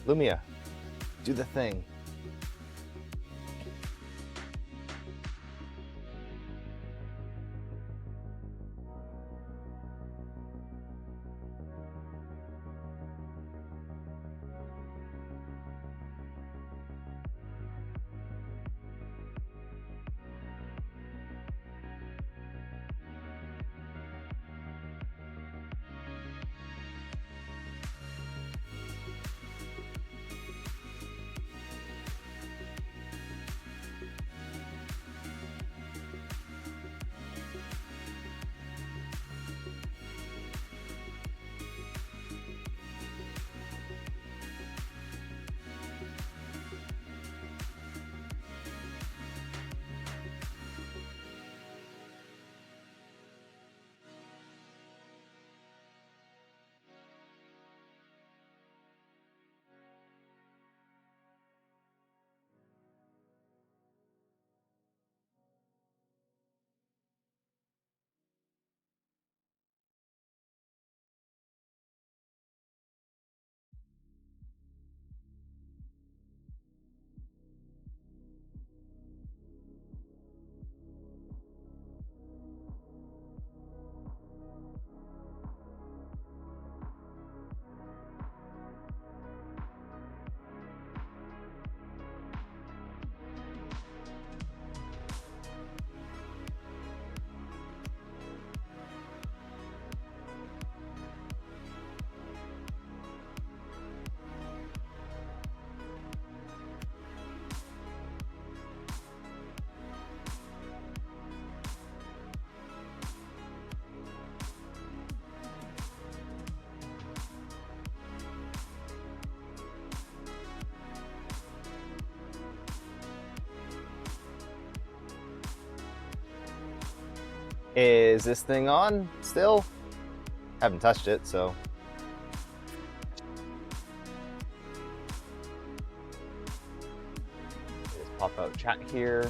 Lumia, do the thing. Is this thing on still? Haven't touched it, so. Just pop out chat here.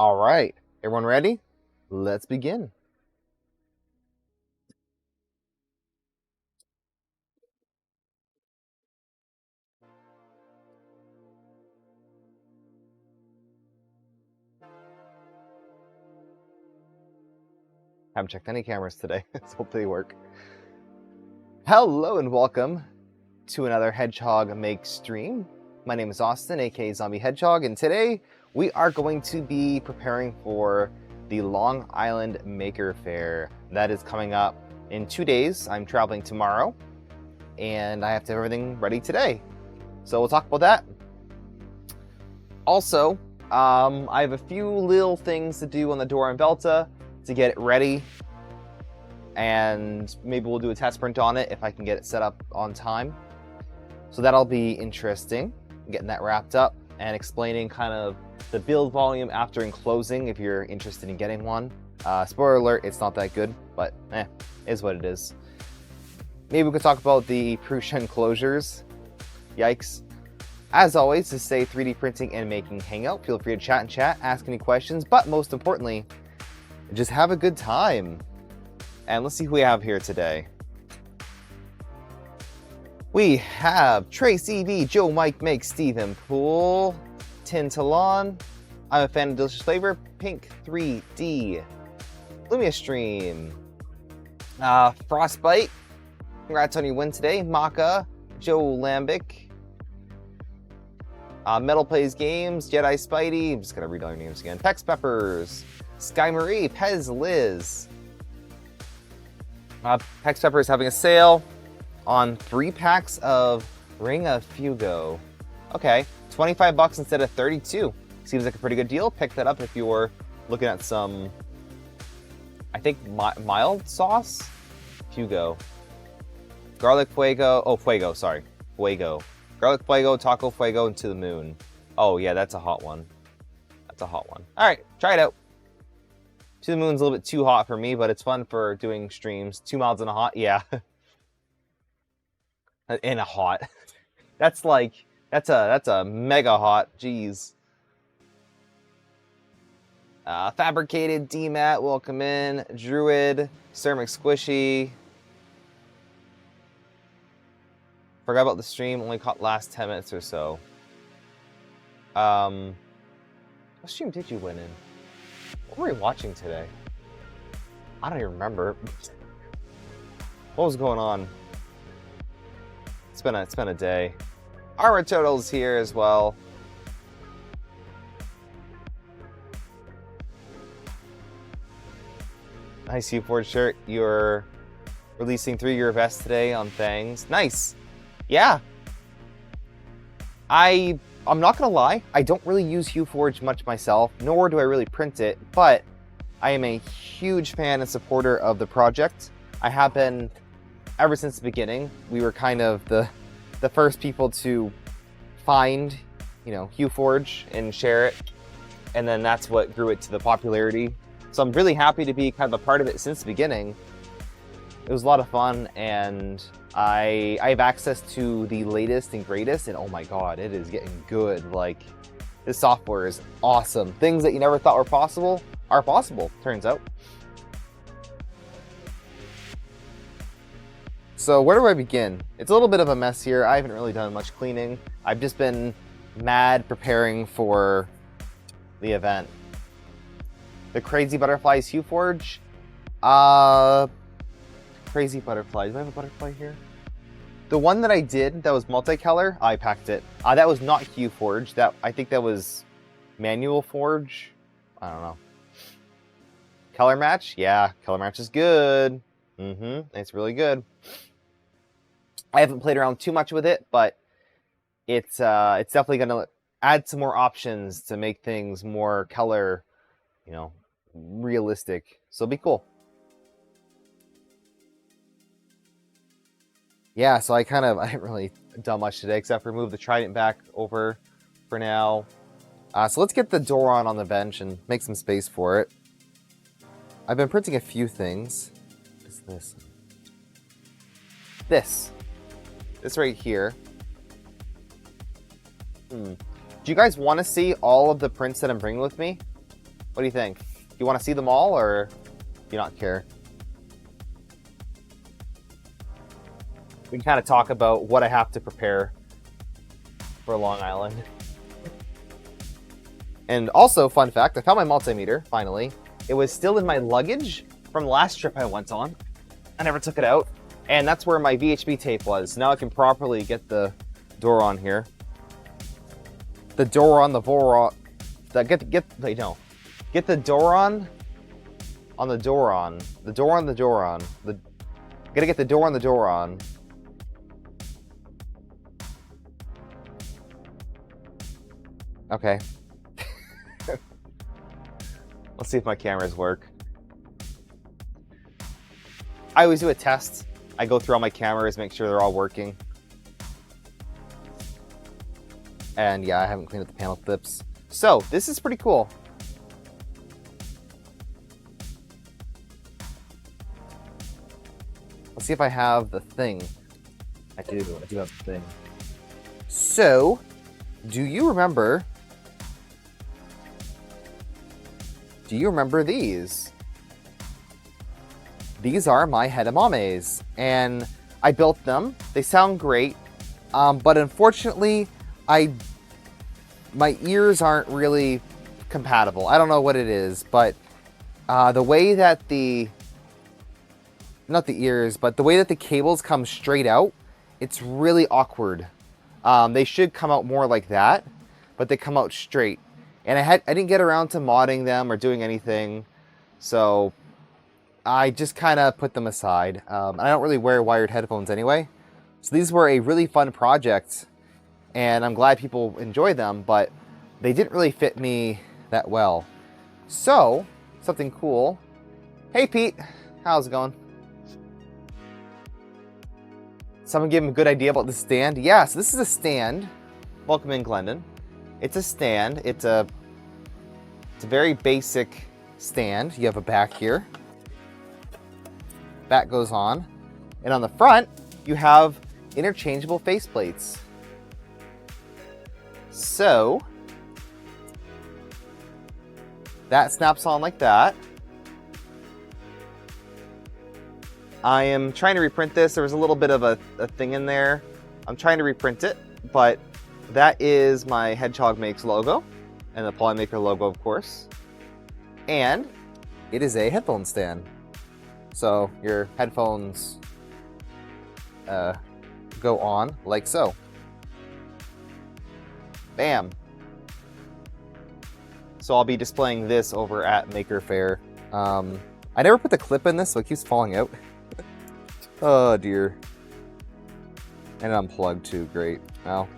All right, everyone ready? Let's begin. Haven't checked any cameras today, so hopefully they work. Hello and welcome to another Hedgehog Make stream. My name is Austin, aka Zombie Hedgehog, and today we are going to be preparing for the Long Island Maker Faire that is coming up in 2 days. I'm traveling tomorrow, and I have to have everything ready today. So we'll talk about that. Also, I have a few little things to do on the door and Velta to get it ready, and maybe we'll do a test print on it if I can get it set up on time. So that'll be interesting, getting that wrapped up and explaining kind of the build volume after enclosing if you're interested in getting one. Spoiler alert, it's not that good, but is what it is. Maybe we could talk about the Prusa enclosures. Yikes. As always, to stay 3D printing and making hangout, feel free to chat and chat, ask any questions, but most importantly, just have a good time. And let's see who we have here today. We have Tracy V, Joe Mike Make, Stephen Poole, Tin Talon, I'm a fan of delicious flavor, Pink 3D, Lumia Stream, Frostbite, congrats on your win today, Maka, Joe Lambic, Metal Plays Games, Jedi Spidey, I'm just gonna read all your names again, Pex Peppers, Sky Marie, Pez Liz. Pex Pepper is having a sale on 3 packs of Ring of Fugo. Okay, 25 bucks instead of 32. Seems like a pretty good deal. Pick that up if you're looking at some, I think, mild sauce. If Hugo. Garlic Fuego. Oh, Fuego, sorry. Fuego. Garlic Fuego, Taco Fuego, and To the Moon. Oh, yeah, that's a hot one. That's a hot one. All right, try it out. To the Moon's a little bit too hot for me, but it's fun for doing streams. 2 miles in a hot, yeah. In a hot. That's like, that's a mega hot. Jeez. Fabricated, DMAT, welcome in. Druid, Sir McSquishy. Forgot about the stream, only caught last 10 minutes or so. What stream did you win in? What were you watching today? I don't even remember. What was going on? It's been a day. Armor Total's here as well. Nice Uforge shirt. You're releasing 3-year vest today on Fangs. Nice. Yeah. I'm not gonna lie, I don't really use Uforge much myself, nor do I really print it, but I am a huge fan and supporter of the project. I have been ever since the beginning. We were kind of the first people to find, you know, Uforge and share it, and then that's what grew it to the popularity. So I'm really happy to be kind of a part of it since the beginning. It was a lot of fun, and I have access to the latest and greatest, and oh my god, it is getting good. Like, this software is awesome. Things that you never thought were possible are possible, turns out. So where do I begin? It's a little bit of a mess here. I haven't really done much cleaning. I've just been mad preparing for the event. The Crazy Butterflies Uforge. Crazy Butterflies. Do I have a butterfly here? The one that I did that was multicolor, I packed it. That was not Uforge. I think that was Manual Forge. I don't know. Color match? Yeah, color match is good. It's really good. I haven't played around too much with it, but it's definitely going to add some more options to make things more color, you know, realistic. So it'll be cool. Yeah, so I haven't really done much today except for move the trident back over for now. So let's get the Doron on the bench and make some space for it. I've been printing a few things. What is this? This right here. Do you guys want to see all of the prints that I'm bringing with me? What do you think? Do you want to see them all, or do you not care? We can kind of talk about what I have to prepare for Long Island. And also, fun fact, I found my multimeter, finally. It was still in my luggage from the last trip I went on. I never took it out. And that's where my VHB tape was. Now I can properly get the Doron here. The Doron, the Voron. Get the Doron on the Doron. The Doron, the Doron. Gotta get the Doron, the Doron. Okay. Let's see if my cameras work. I always do a test. I go through all my cameras, make sure they're all working. And yeah, I haven't cleaned up the panel clips. So, this is pretty cool. Let's see if I have the thing. I do have the thing. So, do you remember these? These are my edamames, and I built them. They sound great, but unfortunately, my ears aren't really compatible. I don't know what it is, but the way that not the ears, but the way that the cables come straight out, it's really awkward. They should come out more like that, but they come out straight. And I didn't get around to modding them or doing anything, so I just kind of put them aside. I don't really wear wired headphones anyway, so these were a really fun project, and I'm glad people enjoy them, but they didn't really fit me that well. So, something cool. Hey Pete, how's it going? Someone give him a good idea about the stand. Yeah, so this is a stand. Welcome in, Glendon. It's a stand. It's a very basic stand. You have a back here. Back goes on. And on the front, you have interchangeable faceplates. So that snaps on like that. I am trying to reprint this. There was a little bit of a thing in there. I'm trying to reprint it, but that is my Hedgehog Makes logo, and the Polymaker logo, of course. And it is a headphone stand. So your headphones go on like so. Bam. So I'll be displaying this over at Maker Faire. I never put the clip in this, so it keeps falling out. Oh dear. And unplugged too, great. Well,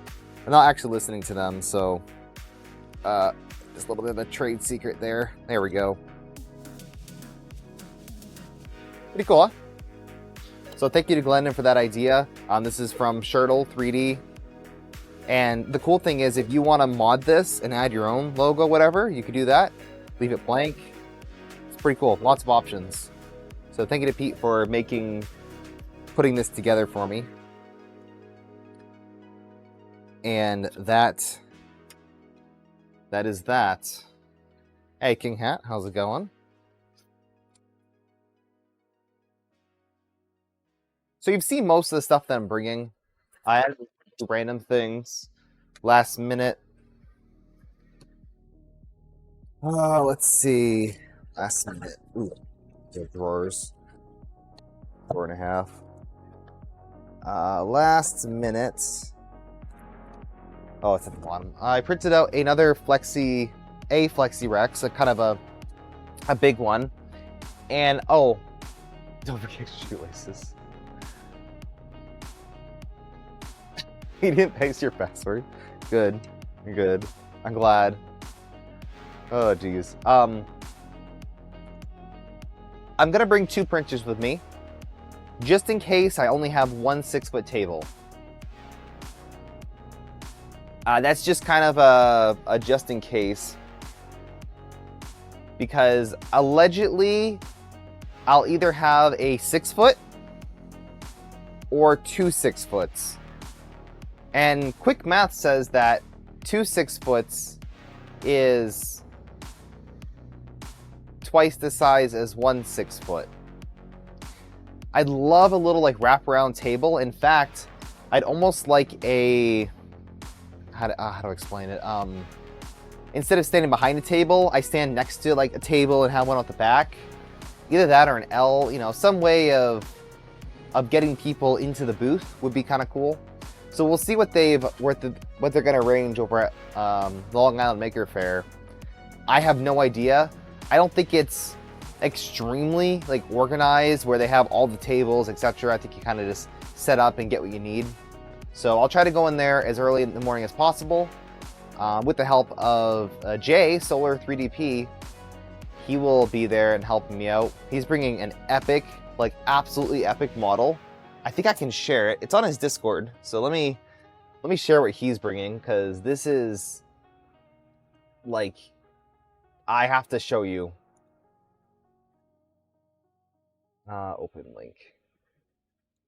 I'm not actually listening to them, so just a little bit of a trade secret there. There we go. Pretty cool, huh? So thank you to Glendon for that idea. This is from Shirtle 3D. And the cool thing is, if you want to mod this and add your own logo, whatever, you could do that. Leave it blank. It's pretty cool. Lots of options. So thank you to Pete for putting this together for me. And that is that. Hey, King Hat, how's it going? So you've seen most of the stuff that I'm bringing. I had random things last minute. Let's see. Last minute. Ooh, the drawers. 4.5. Last minute. Oh, it's at the bottom. I printed out another Flexi Rex, a kind of a big one. And oh, don't forget shoelaces. He didn't paste your password. Good. You're good. I'm glad. Oh, geez. I'm gonna bring 2 printers with me, just in case I only have one 6-foot table. That's just kind of a just in case, because allegedly I'll either have a 6-foot or 2 6-foots. And quick math says that 2 6-foots is twice the size as 1 6-foot. I'd love a little like wraparound table. In fact, I'd almost like a how to explain it. Instead of standing behind a table, I stand next to like a table and have one at the back. Either that or an L. You know, some way of getting people into the booth would be kind of cool. So we'll see what they're gonna arrange over at the Long Island Maker Faire. I have no idea. I don't think it's extremely like organized where they have all the tables, etc. I think you kind of just set up and get what you need. So I'll try to go in there as early in the morning as possible with the help of Jay, Solar 3DP. He will be there and helping me out. He's bringing an epic, like absolutely epic model. I think I can share it. It's on his Discord. So let me share what he's bringing, because this is like, I have to show you. Open link.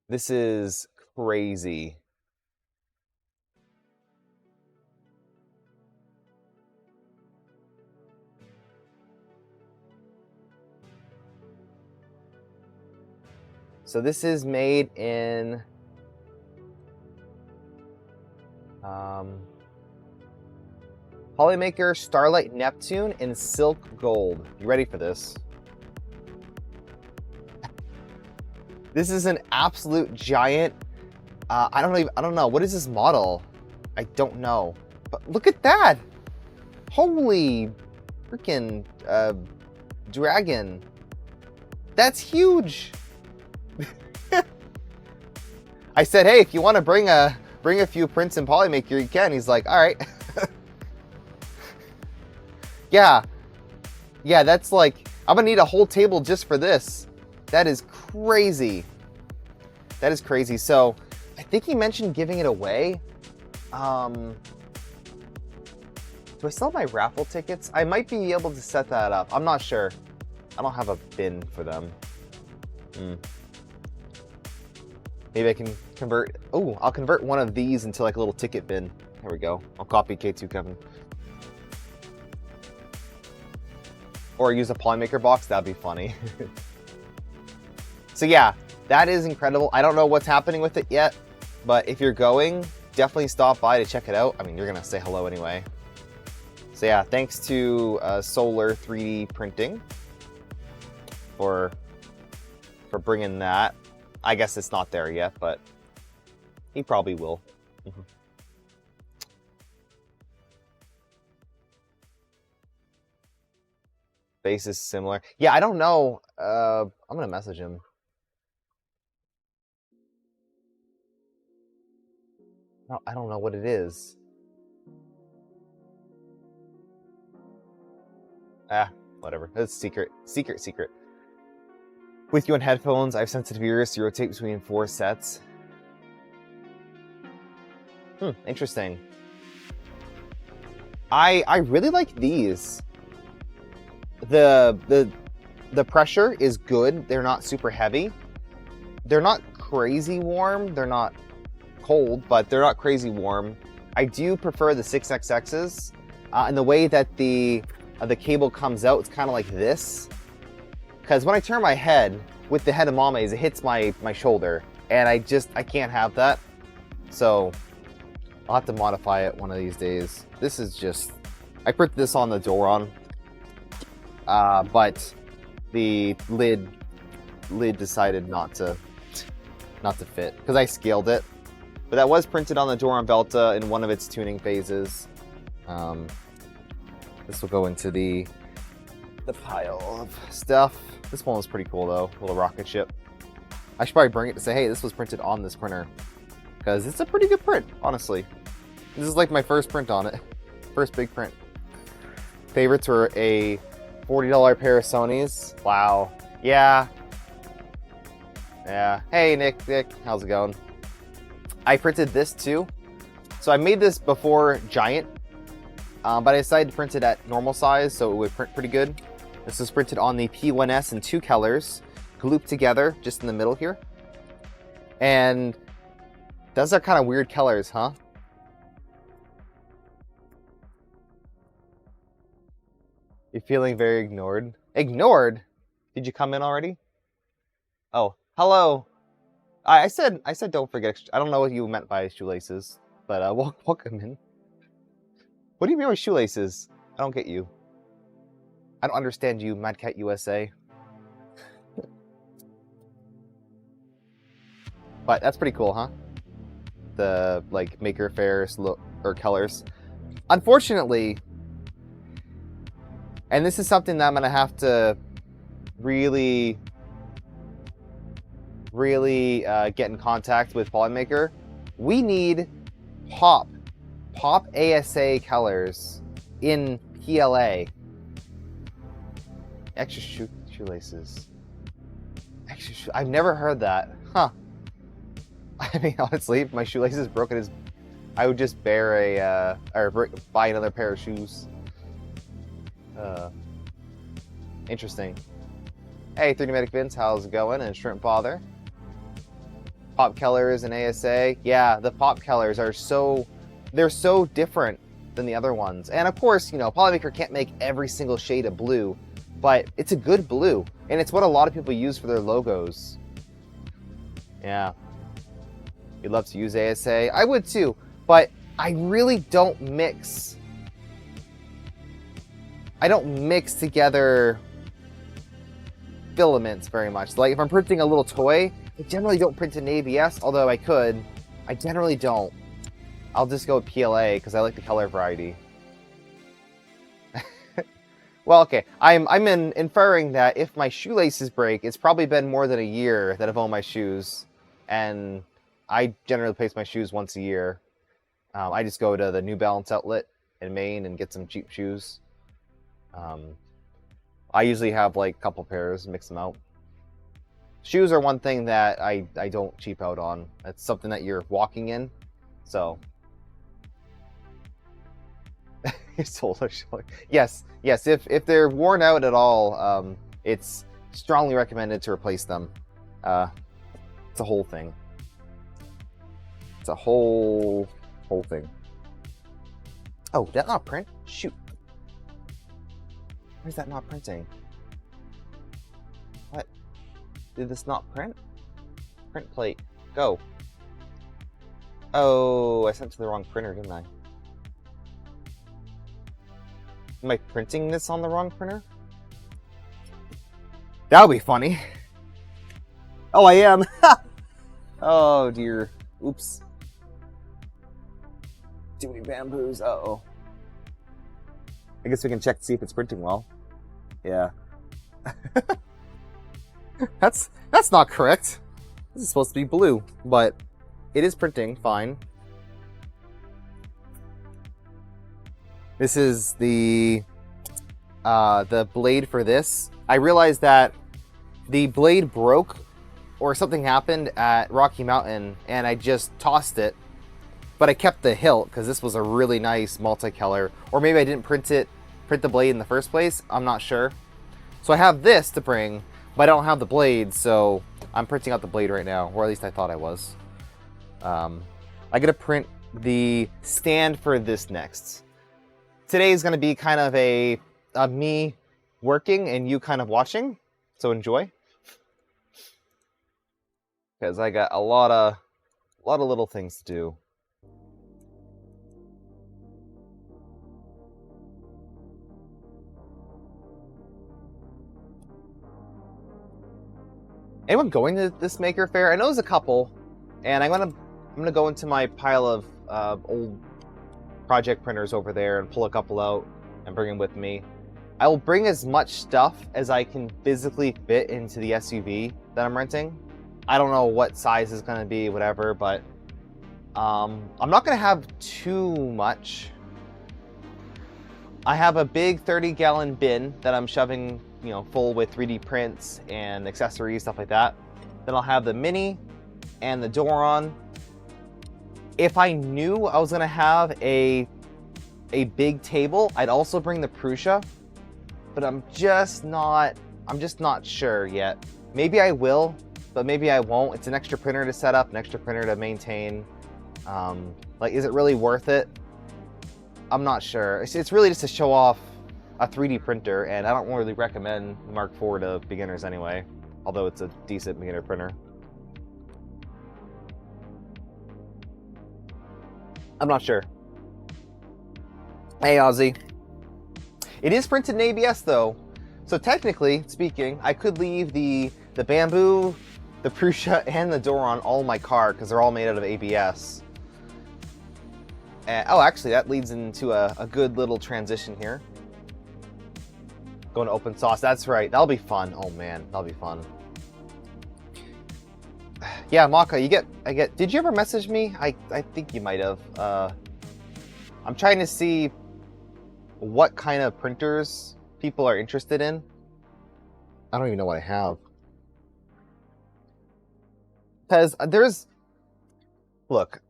This is crazy. So this is made in Polymaker Starlight Neptune in Silk Gold. You ready for this? This is an absolute giant. I don't know. What is this model? I don't know. But look at that! Holy freaking dragon! That's huge. I said, hey, if you want to bring a few prints in Polymaker, you can. He's like, all right. Yeah, that's like, I'm gonna need a whole table just for this. That is crazy. That is crazy. So I think he mentioned giving it away. Do I still have my raffle tickets? I might be able to set that up. I'm not sure. I don't have a bin for them. Maybe I can convert. Oh, I'll convert one of these into like a little ticket bin. There we go. I'll copy K2 Kevin. Or use a Polymaker box. That'd be funny. So yeah, that is incredible. I don't know what's happening with it yet, but if you're going, definitely stop by to check it out. I mean, you're gonna say hello anyway. So yeah, thanks to Solar 3D Printing for bringing that. I guess it's not there yet, but he probably will. Base is similar. Yeah, I don't know. I'm gonna message him. No, I don't know what it is. Whatever. It's secret. Secret. With you on headphones, I have sensitive ears to rotate between 4 sets. Interesting. I really like these. The pressure is good. They're not super heavy. They're not crazy warm. They're not cold, but they're not crazy warm. I do prefer the 6XXs. And the way that the cable comes out, it's kind of like this. Because when I turn my head with the head of Mame's, it hits my shoulder. And I can't have that. So I'll have to modify it one of these days. This is just, I put this on the Doron. But the lid decided not to fit because I scaled it. But that was printed on the Doron Velta in one of its tuning phases. This will go into the pile of stuff. This one was pretty cool though, little rocket ship. I should probably bring it to say, hey, this was printed on this printer. Because it's a pretty good print, honestly. This is like my first print on it. First big print. Favorites were a $40 pair of Sonys. Wow. Yeah. Hey, Nick, how's it going? I printed this too. So I made this before Giant, but I decided to print it at normal size so it would print pretty good. This was printed on the P1S in 2 colors, glooped together just in the middle here. And those are kind of weird colors, huh? You're feeling very ignored. Ignored? Did you come in already? Oh, hello. I said don't forget. I don't know what you meant by shoelaces, but welcome in. What do you mean by shoelaces? I don't get you. I don't understand you, Mad Cat USA. But that's pretty cool, huh? The like Maker Fairs look or colors. Unfortunately, and this is something that I'm gonna have to really get in contact with Polymaker. We need pop ASA colors in PLA. Extra shoelaces. I've never heard that. Huh. I mean, honestly, if my shoelaces broken, I would just buy another pair of shoes. Interesting. Hey, 3D Medic Vince, how's it going? And Shrimp Father. Pop colors and ASA. Yeah, the pop colors are they're so different than the other ones. And of course, you know, Polymaker can't make every single shade of blue, but it's a good blue. And it's what a lot of people use for their logos. Yeah. You'd love to use ASA. I would too, but I really don't mix. I don't mix together filaments very much. Like if I'm printing a little toy, I generally don't print in ABS, although I could. I generally don't. I'll just go with PLA because I like the color variety. Well, okay. I'm inferring that if my shoelaces break, it's probably been more than a year that I've owned my shoes, and I generally replace my shoes once a year. I just go to the New Balance outlet in Maine and get some cheap shoes. I usually have like a couple pairs, mix them out. Shoes are one thing that I don't cheap out on. It's something that you're walking in, so. Yes, if they're worn out at all, it's strongly recommended to replace them. It's a whole thing. It's a whole thing. Oh, did that not print? Shoot. Why is that not printing? What? Did this not print? Print plate. Go. Oh, I sent it to the wrong printer, didn't I? Am I printing this on the wrong printer? That would be funny. Oh, I am. Oh, dear. Oops. Too many bamboos. Uh-oh. I guess we can check to see if it's printing well. Yeah. That's not correct. This is supposed to be blue, but it is printing fine. This is the blade for this. I realized that the blade broke or something happened at Rocky Mountain and I just tossed it, but I kept the hilt because this was a really nice multicolor. Or maybe I didn't print the blade in the first place. I'm not sure. So I have this to bring, but I don't have the blade, so I'm printing out the blade right now, or at least I thought I was. I gotta print the stand for this next. Today is gonna be kind of a me working and you kind of watching, so enjoy. Because I got a lot of little things to do. Anyone going to this maker fair? I know there's a couple, and I'm gonna go into my pile of old project printers over there and pull a couple out and bring them with me. I will bring as much stuff as I can physically fit into the SUV that I'm renting. I don't know what size is gonna be, whatever, but I'm not gonna have too much. I have a big 30-gallon bin that I'm shoving, you know, full with 3D prints and accessories, stuff like that. Then I'll have the Mini and the Doron. If I knew I was gonna have a big table, I'd also bring the Prusa, but I'm just not sure yet. Maybe I will, but maybe I won't. It's an extra printer to set up, an extra printer to maintain. Like, is it really worth it? I'm not sure. It's really just to show off a 3D printer, and I don't really recommend the Mark IV to beginners anyway, although it's a decent beginner printer. I'm not sure. Hey, Ozzy. It is printed in ABS though, so technically speaking, I could leave the Bamboo, the Prusa, and the Doron all in my car because they're all made out of ABS. And, oh, actually, that leads into a good little transition here. Going to open source. That's right. That'll be fun. Oh man, that'll be fun. Yeah, Maka, did you ever message me? I think you might have. I'm trying to see what kind of printers people are interested in. I don't even know what I have. Because look,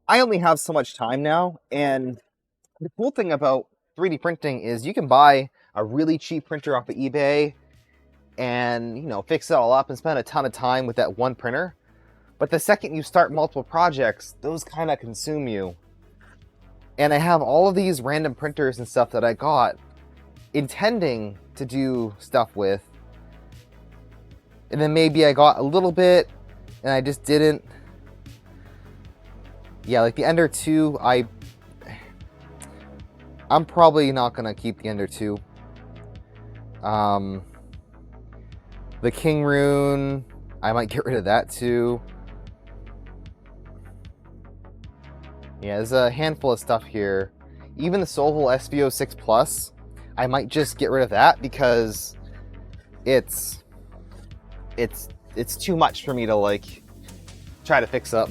I only have so much time now, and the cool thing about 3D printing is you can buy a really cheap printer off of eBay and, you know, fix it all up and spend a ton of time with that one printer. But the second you start multiple projects, those kind of consume you. And I have all of these random printers and stuff that I got intending to do stuff with. And then maybe I got a little bit and I just didn't. Yeah, like the Ender 2, I'm probably not going to keep the Ender 2. The King Rune, I might get rid of that too. Yeah, there's a handful of stuff here. Even the Solvol SV06 Plus, I might just get rid of that because it's too much for me to like try to fix up.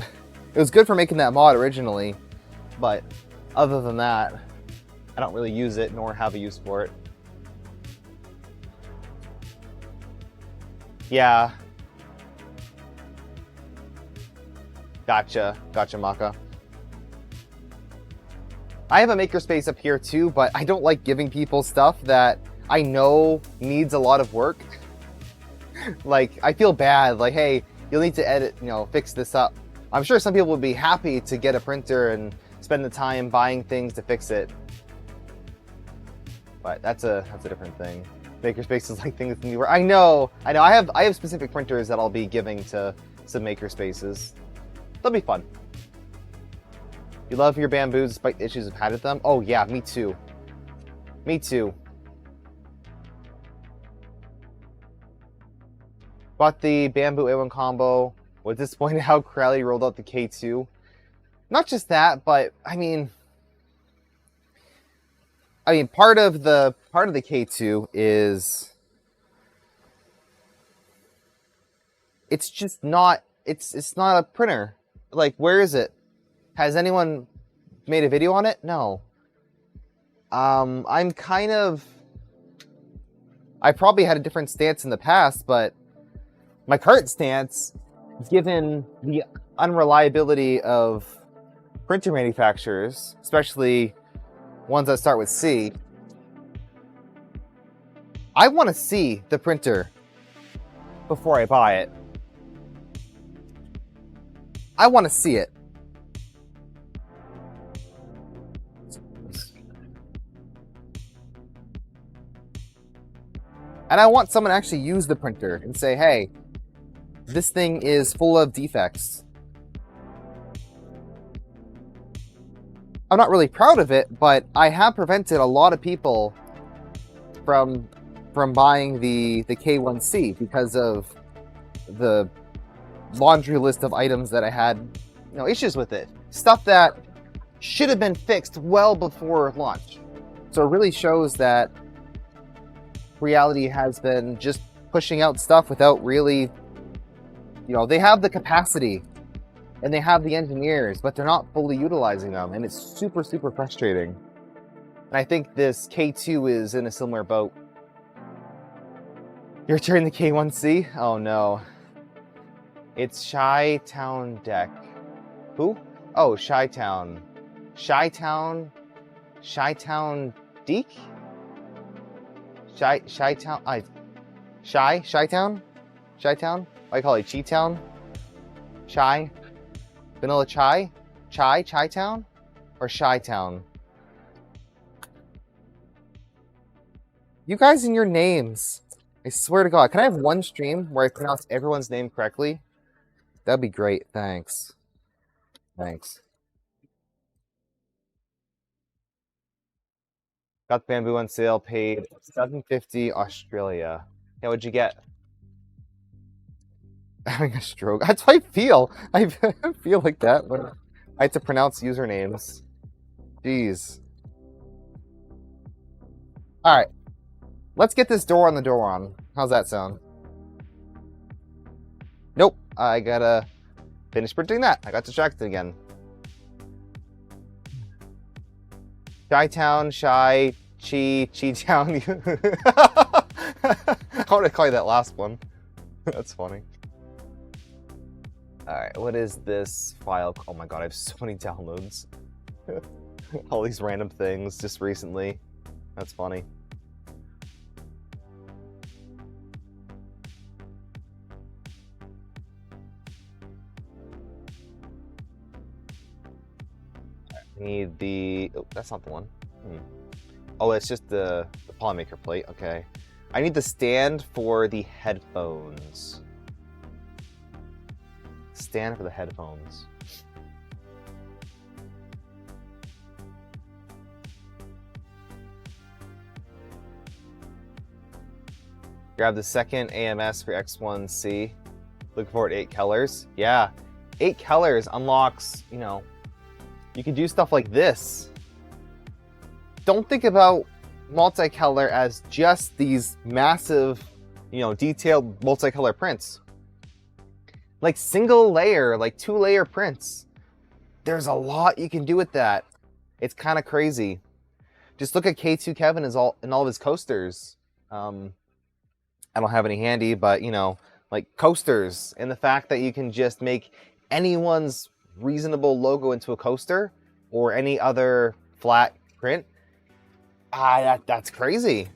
It was good for making that mod originally, but other than that, I don't really use it nor have a use for it. Yeah. Gotcha. Gotcha, Maka. I have a makerspace up here too, but I don't like giving people stuff that I know needs a lot of work. Like, I feel bad. Like, hey, you'll need to edit, fix this up. I'm sure some people would be happy to get a printer and spend the time buying things to fix it. But that's a different thing. Makerspace is like things new. I know. I have specific printers that I'll be giving to some makerspaces. They'll be fun. You love your bamboos despite the issues I've had with them? Oh yeah, me too. Me too. Bought the bamboo A1 combo. Was disappointed how Crowley rolled out the K2. Not just that, but I mean part of the K2 is it's just not it's not a printer. Like, where is it? Has anyone made a video on it? No. I probably had a different stance in the past, but my current stance, given the unreliability of printer manufacturers, especially ones that start with C, I want to see the printer before I buy it. I want to see it. And I want someone to actually use the printer and say, hey, this thing is full of defects. I'm not really proud of it, but I have prevented a lot of people from buying the K1C because of the laundry list of items that I had, issues with it. Stuff that should have been fixed well before launch. So it really shows that Reality has been just pushing out stuff without really, they have the capacity and they have the engineers, but they're not fully utilizing them, and it's super, super frustrating. And I think this K2 is in a similar boat. You're turning the K1C? Oh no. It's Chi-Town Deck. Who? Oh, Chi-Town. Chi-Town Deek? Chi-Town? Chi-Town? Chi-Town? What do you call it? Chi-Town? Chai? Vanilla Chai? Chi-Town? Or Chi-Town? You guys and your names. I swear to God. Can I have one stream where I pronounce everyone's name correctly? That'd be great. Thanks. Thanks. Got bamboo on sale, paid $7.50 Australia. Yeah, what'd you get? Having a stroke. That's how I feel. I feel like that when I had to pronounce usernames. Jeez. Alright. Let's get this door on the door on. How's that sound? Nope. I gotta finish printing that. I got distracted again. Chi-Town, Chi-Town. I want to call you that last one. That's funny. Alright, what is this file? Oh my god, I have so many downloads. All these random things just recently. That's funny. I need the... Oh, that's not the one. Oh, it's just the polymaker plate. Okay. I need the stand for the headphones. Stand for the headphones. Grab the second AMS for X1C. Look forward to 8 colors. Yeah, 8 colors unlocks, you can do stuff like this. Don't think about multicolor as just these massive, detailed multicolor prints. Like single layer, like 2-layer prints. There's a lot you can do with that. It's kind of crazy. Just look at K2 Kevin in all of his coasters. I don't have any handy, but when like coasters, and the fact that you can just make anyone's reasonable logo into a coaster or any other flat print. That's crazy.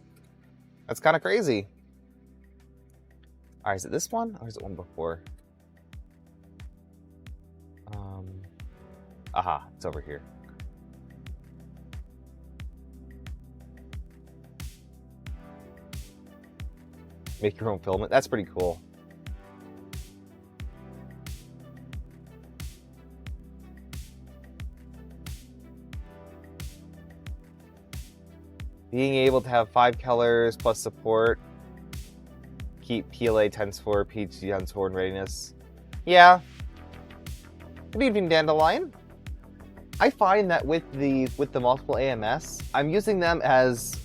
That's kind of crazy. All right, is it this one or is it one before? Aha, it's over here. Make your own filament. That's pretty cool. Being able to have 5 colors plus support. Keep PLA times 4, PHD times 4 in readiness. Yeah. Good evening, Dandelion. I find that with the multiple AMS, I'm using them as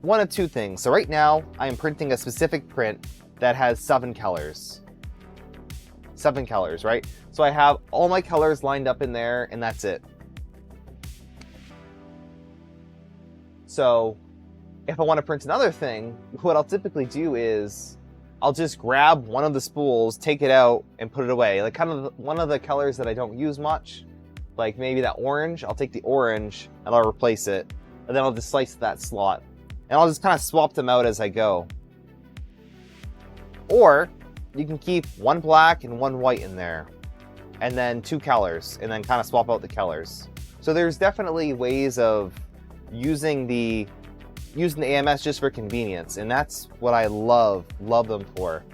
one of two things. So right now, I am printing a specific print that has 7 colors. 7 colors, right? So I have all my colors lined up in there, and that's it. So if I want to print another thing, what I'll typically do is I'll just grab one of the spools, take it out, and put it away. Like kind of one of the colors that I don't use much, like maybe that orange, I'll take the orange and I'll replace it. And then I'll just slice that slot. And I'll just kind of swap them out as I go. Or you can keep one black and one white in there. And then 2 colors, and then kind of swap out the colors. So there's definitely ways of using the AMS just for convenience, and that's what I love them for.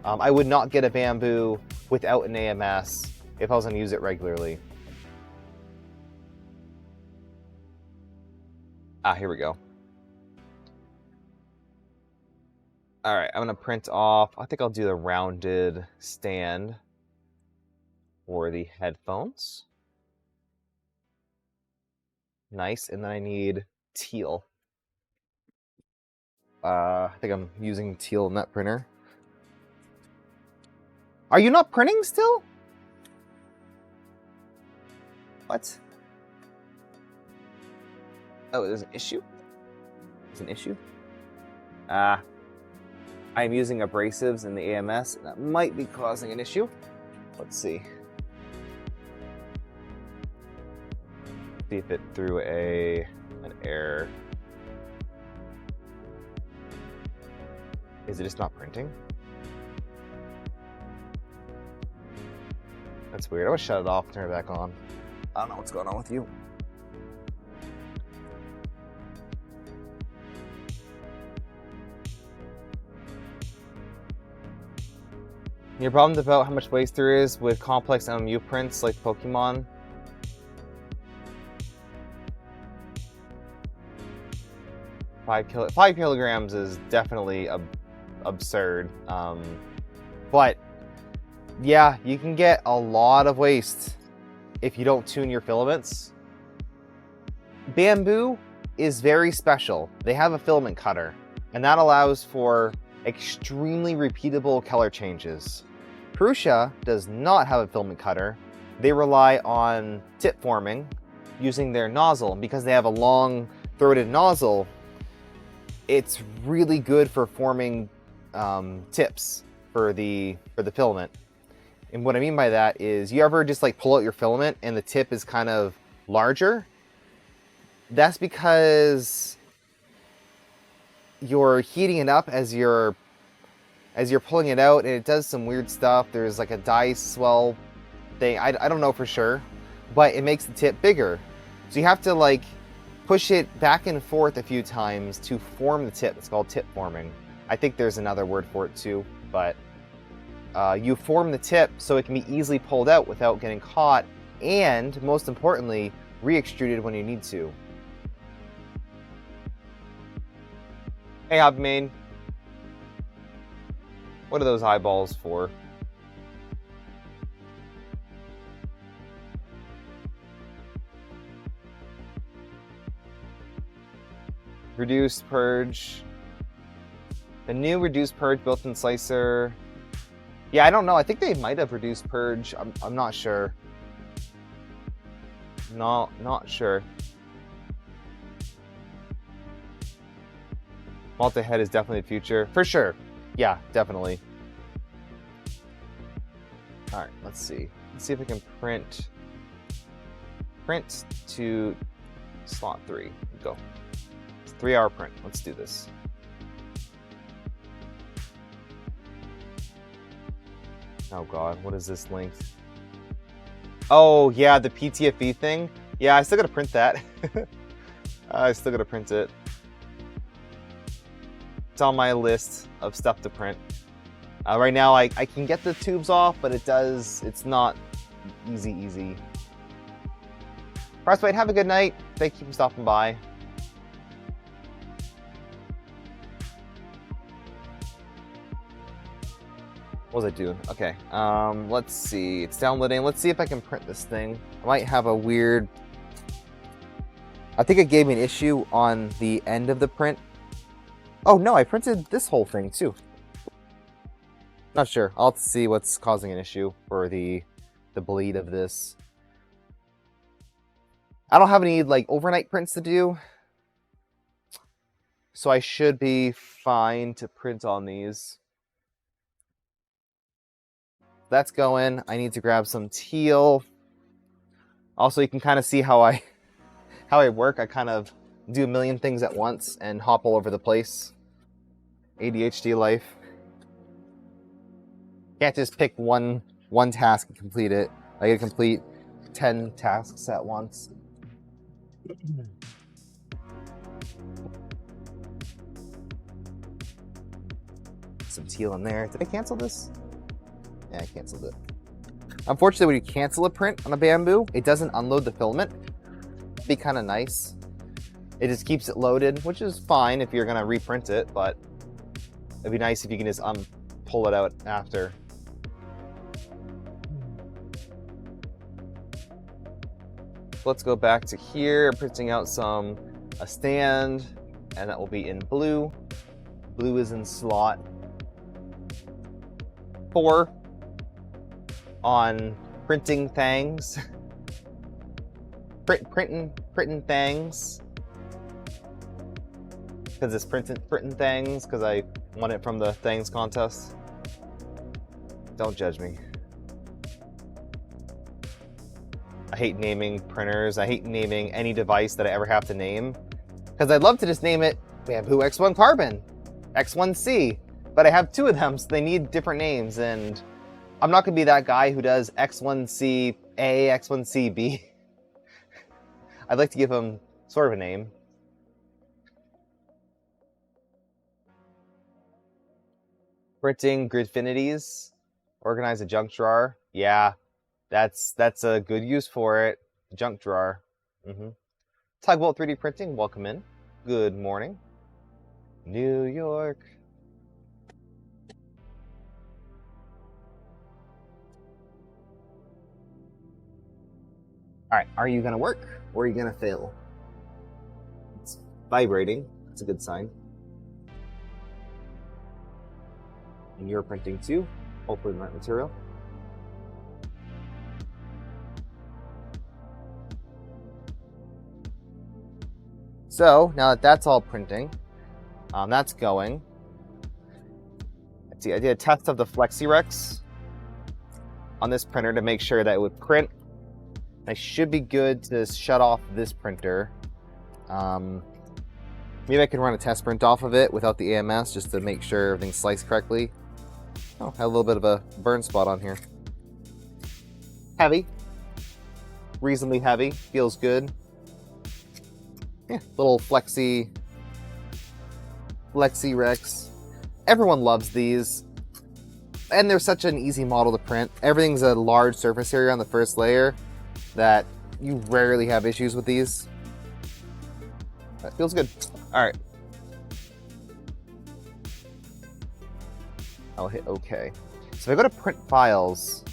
I would not get a bamboo without an AMS if I was going to use it regularly. Here we go. All right, I'm going to print off, I think I'll do the rounded stand for the headphones. Nice, and then I need teal. I think I'm using teal net printer. Are you not printing still? What? Oh, there's an issue? There's an issue? I'm using abrasives in the AMS, and that might be causing an issue. Let's see. See if it threw an error. Is it just not printing? That's weird. I'm gonna shut it off and turn it back on. I don't know what's going on with you. Your problems about how much waste there is with complex MMU prints like Pokemon. Five kilograms is definitely absurd. But yeah, you can get a lot of waste if you don't tune your filaments. Bamboo is very special. They have a filament cutter, and that allows for extremely repeatable color changes. Prusa does not have a filament cutter. They rely on tip forming using their nozzle. Because they have a long throated nozzle, it's really good for forming tips for the filament. And what I mean by that is, you ever just like pull out your filament and the tip is kind of larger? That's because you're heating it up as you're pulling it out, and it does some weird stuff. There's like a dye swell thing. I don't know for sure, but it makes the tip bigger. So you have to like push it back and forth a few times to form the tip. It's called tip forming. I think there's another word for it too, but you form the tip so it can be easily pulled out without getting caught, and most importantly, re-extruded when you need to. Hey, Hobmain. What are those eyeballs for? Reduced purge. The new reduced purge built-in slicer. Yeah, I don't know. I think they might have reduced purge. I'm not sure. Not sure. Multi-head is definitely the future. For sure. Yeah, definitely. All right, let's see. Let's see if I can print to slot 3. Go. It's a 3-hour print. Let's do this. Oh god, what is this length? Oh yeah, the PTFE thing. Yeah, I still gotta print that. I still gotta print it. It's on my list of stuff to print. Right now, I can get the tubes off, but it's not easy. Frostbite, have a good night. Thank you for stopping by. What was I doing? Okay, let's see. It's downloading. Let's see if I can print this thing. I might have a weird... I think it gave me an issue on the end of the print. Oh no, I printed this whole thing too. Not sure. I'll have to see what's causing an issue for the bleed of this. I don't have any like overnight prints to do, so I should be fine to print on these. That's going. I need to grab some teal. Also, you can kind of see how I work. I kind of do a million things at once and hop all over the place. ADHD life. Can't just pick one task and complete it. I gotta complete 10 tasks at once. Some teal in there. Did I cancel this? Yeah, I canceled it. Unfortunately, when you cancel a print on a bamboo, it doesn't unload the filament. It'd be kind of nice. It just keeps it loaded, which is fine if you're gonna reprint it, but it'd be nice if you can just pull it out after. Let's go back to here, printing out a stand, and that will be in blue. Blue is in slot 4 on printing things. printing things. Because it's printing things, because I won it from the things contest. Don't judge me. I hate naming printers. I hate naming any device that I ever have to name. Because I'd love to just name it Bamboo X1 Carbon, X1C. But I have 2 of them, so they need different names. And I'm not going to be that guy who does X1C A, X1C B. I'd like to give them sort of a name. Printing Gridfinities. Organize a junk drawer. Yeah. That's a good use for it. Junk drawer. Tugboat 3D printing, welcome in. Good morning. New York. Alright, are you gonna work or are you gonna fail? It's vibrating. That's a good sign. And you're printing too, hopefully the right material. So now that that's all printing, that's going. Let's see, I did a test of the FlexiRex on this printer to make sure that it would print. I should be good to shut off this printer. Maybe I can run a test print off of it without the AMS just to make sure everything's sliced correctly. Oh, had a little bit of a burn spot on here. Heavy. Reasonably heavy. Feels good. Yeah, little FlexiRex. Everyone loves these. And they're such an easy model to print. Everything's a large surface area on the first layer that you rarely have issues with these. That feels good. All right. I'll hit OK. So if I go to print files,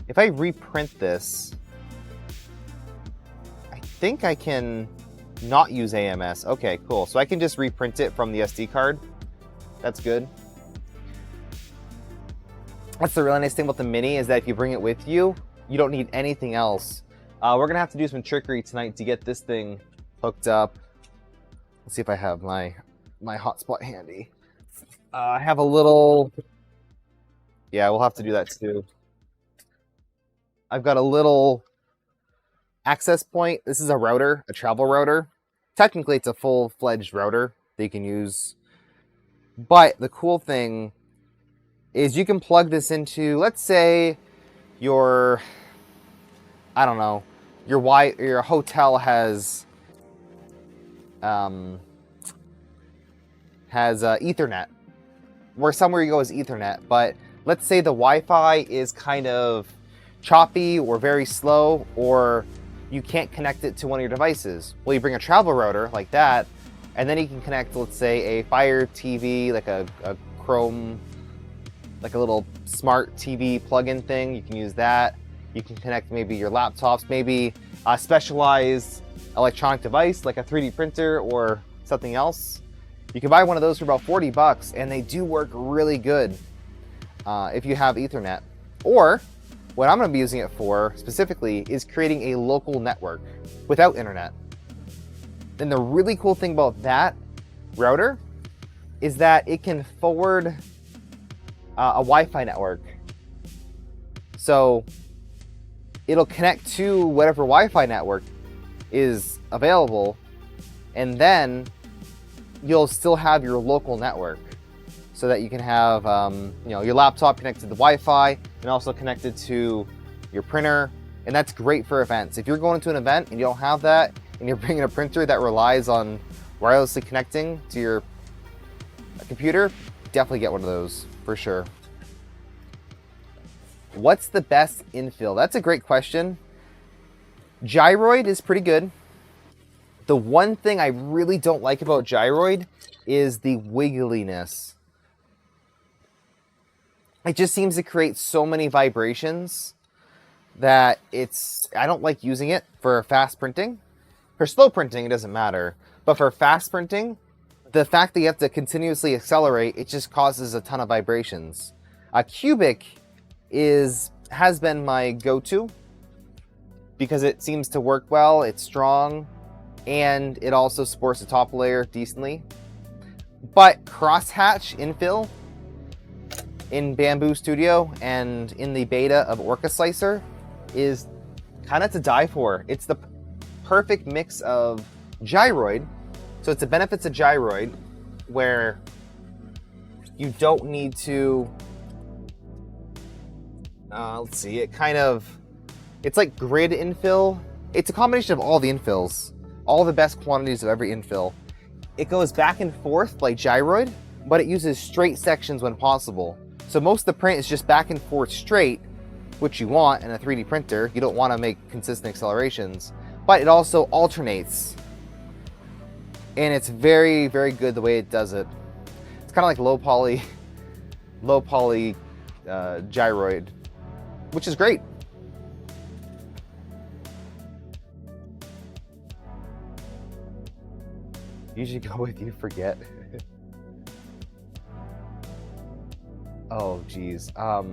if I reprint this, I think I can not use AMS. Okay, cool. So I can just reprint it from the SD card. That's good. That's the really nice thing about the Mini, is that if you bring it with you, you don't need anything else. We're gonna have to do some trickery tonight to get this thing hooked up. Let's see if I have my hotspot handy. I have a little... Yeah, we'll have to do that too. I've got a little access point. This is a router, a travel router. Technically, it's a full-fledged router that you can use. But the cool thing is you can plug this into, let's say, your, I don't know, your hotel has Ethernet, where somewhere you go is Ethernet, but let's say the Wi-Fi is kind of choppy or very slow, or you can't connect it to one of your devices. Well, you bring a travel router like that, and then you can connect, let's say, a Fire TV, like a Chrome, like a little smart TV plug-in thing. You can use that. You can connect maybe your laptops, maybe a specialized electronic device like a 3D printer or something else. You can buy one of those for about 40 bucks, and they do work really good if you have Ethernet. Or what I'm going to be using it for specifically is creating a local network without internet. Then the really cool thing about that router is that it can forward a Wi-Fi network. So it'll connect to whatever Wi-Fi network is available, and then you'll still have your local network, so that you can have your laptop connected to the Wi-Fi and also connected to your printer. And that's great for events. If you're going to an event and you don't have that, and you're bringing a printer that relies on wirelessly connecting to your computer, definitely get one of those for sure. What's the best infill? That's a great question. Gyroid is pretty good. The one thing I really don't like about Gyroid is the wiggliness. It just seems to create so many vibrations that I don't like using it for fast printing. For slow printing, it doesn't matter. But for fast printing, the fact that you have to continuously accelerate, it just causes a ton of vibrations. Cubic has been my go-to because it seems to work well, it's strong, and it also supports the top layer decently. But crosshatch infill in Bamboo Studio and in the beta of Orca Slicer is kind of to die for. It's the perfect mix of gyroid. So it's the benefits of gyroid, where you don't need to, let's see, it's like grid infill. It's a combination of all the infills, all the best quantities of every infill. It goes back and forth like gyroid, but it uses straight sections when possible. So most of the print is just back and forth straight, which you want in a 3D printer. You don't want to make consistent accelerations, but it also alternates. And it's very, very good the way it does it. It's kind of like low poly gyroid, which is great. Usually go with you forget. Oh geez. I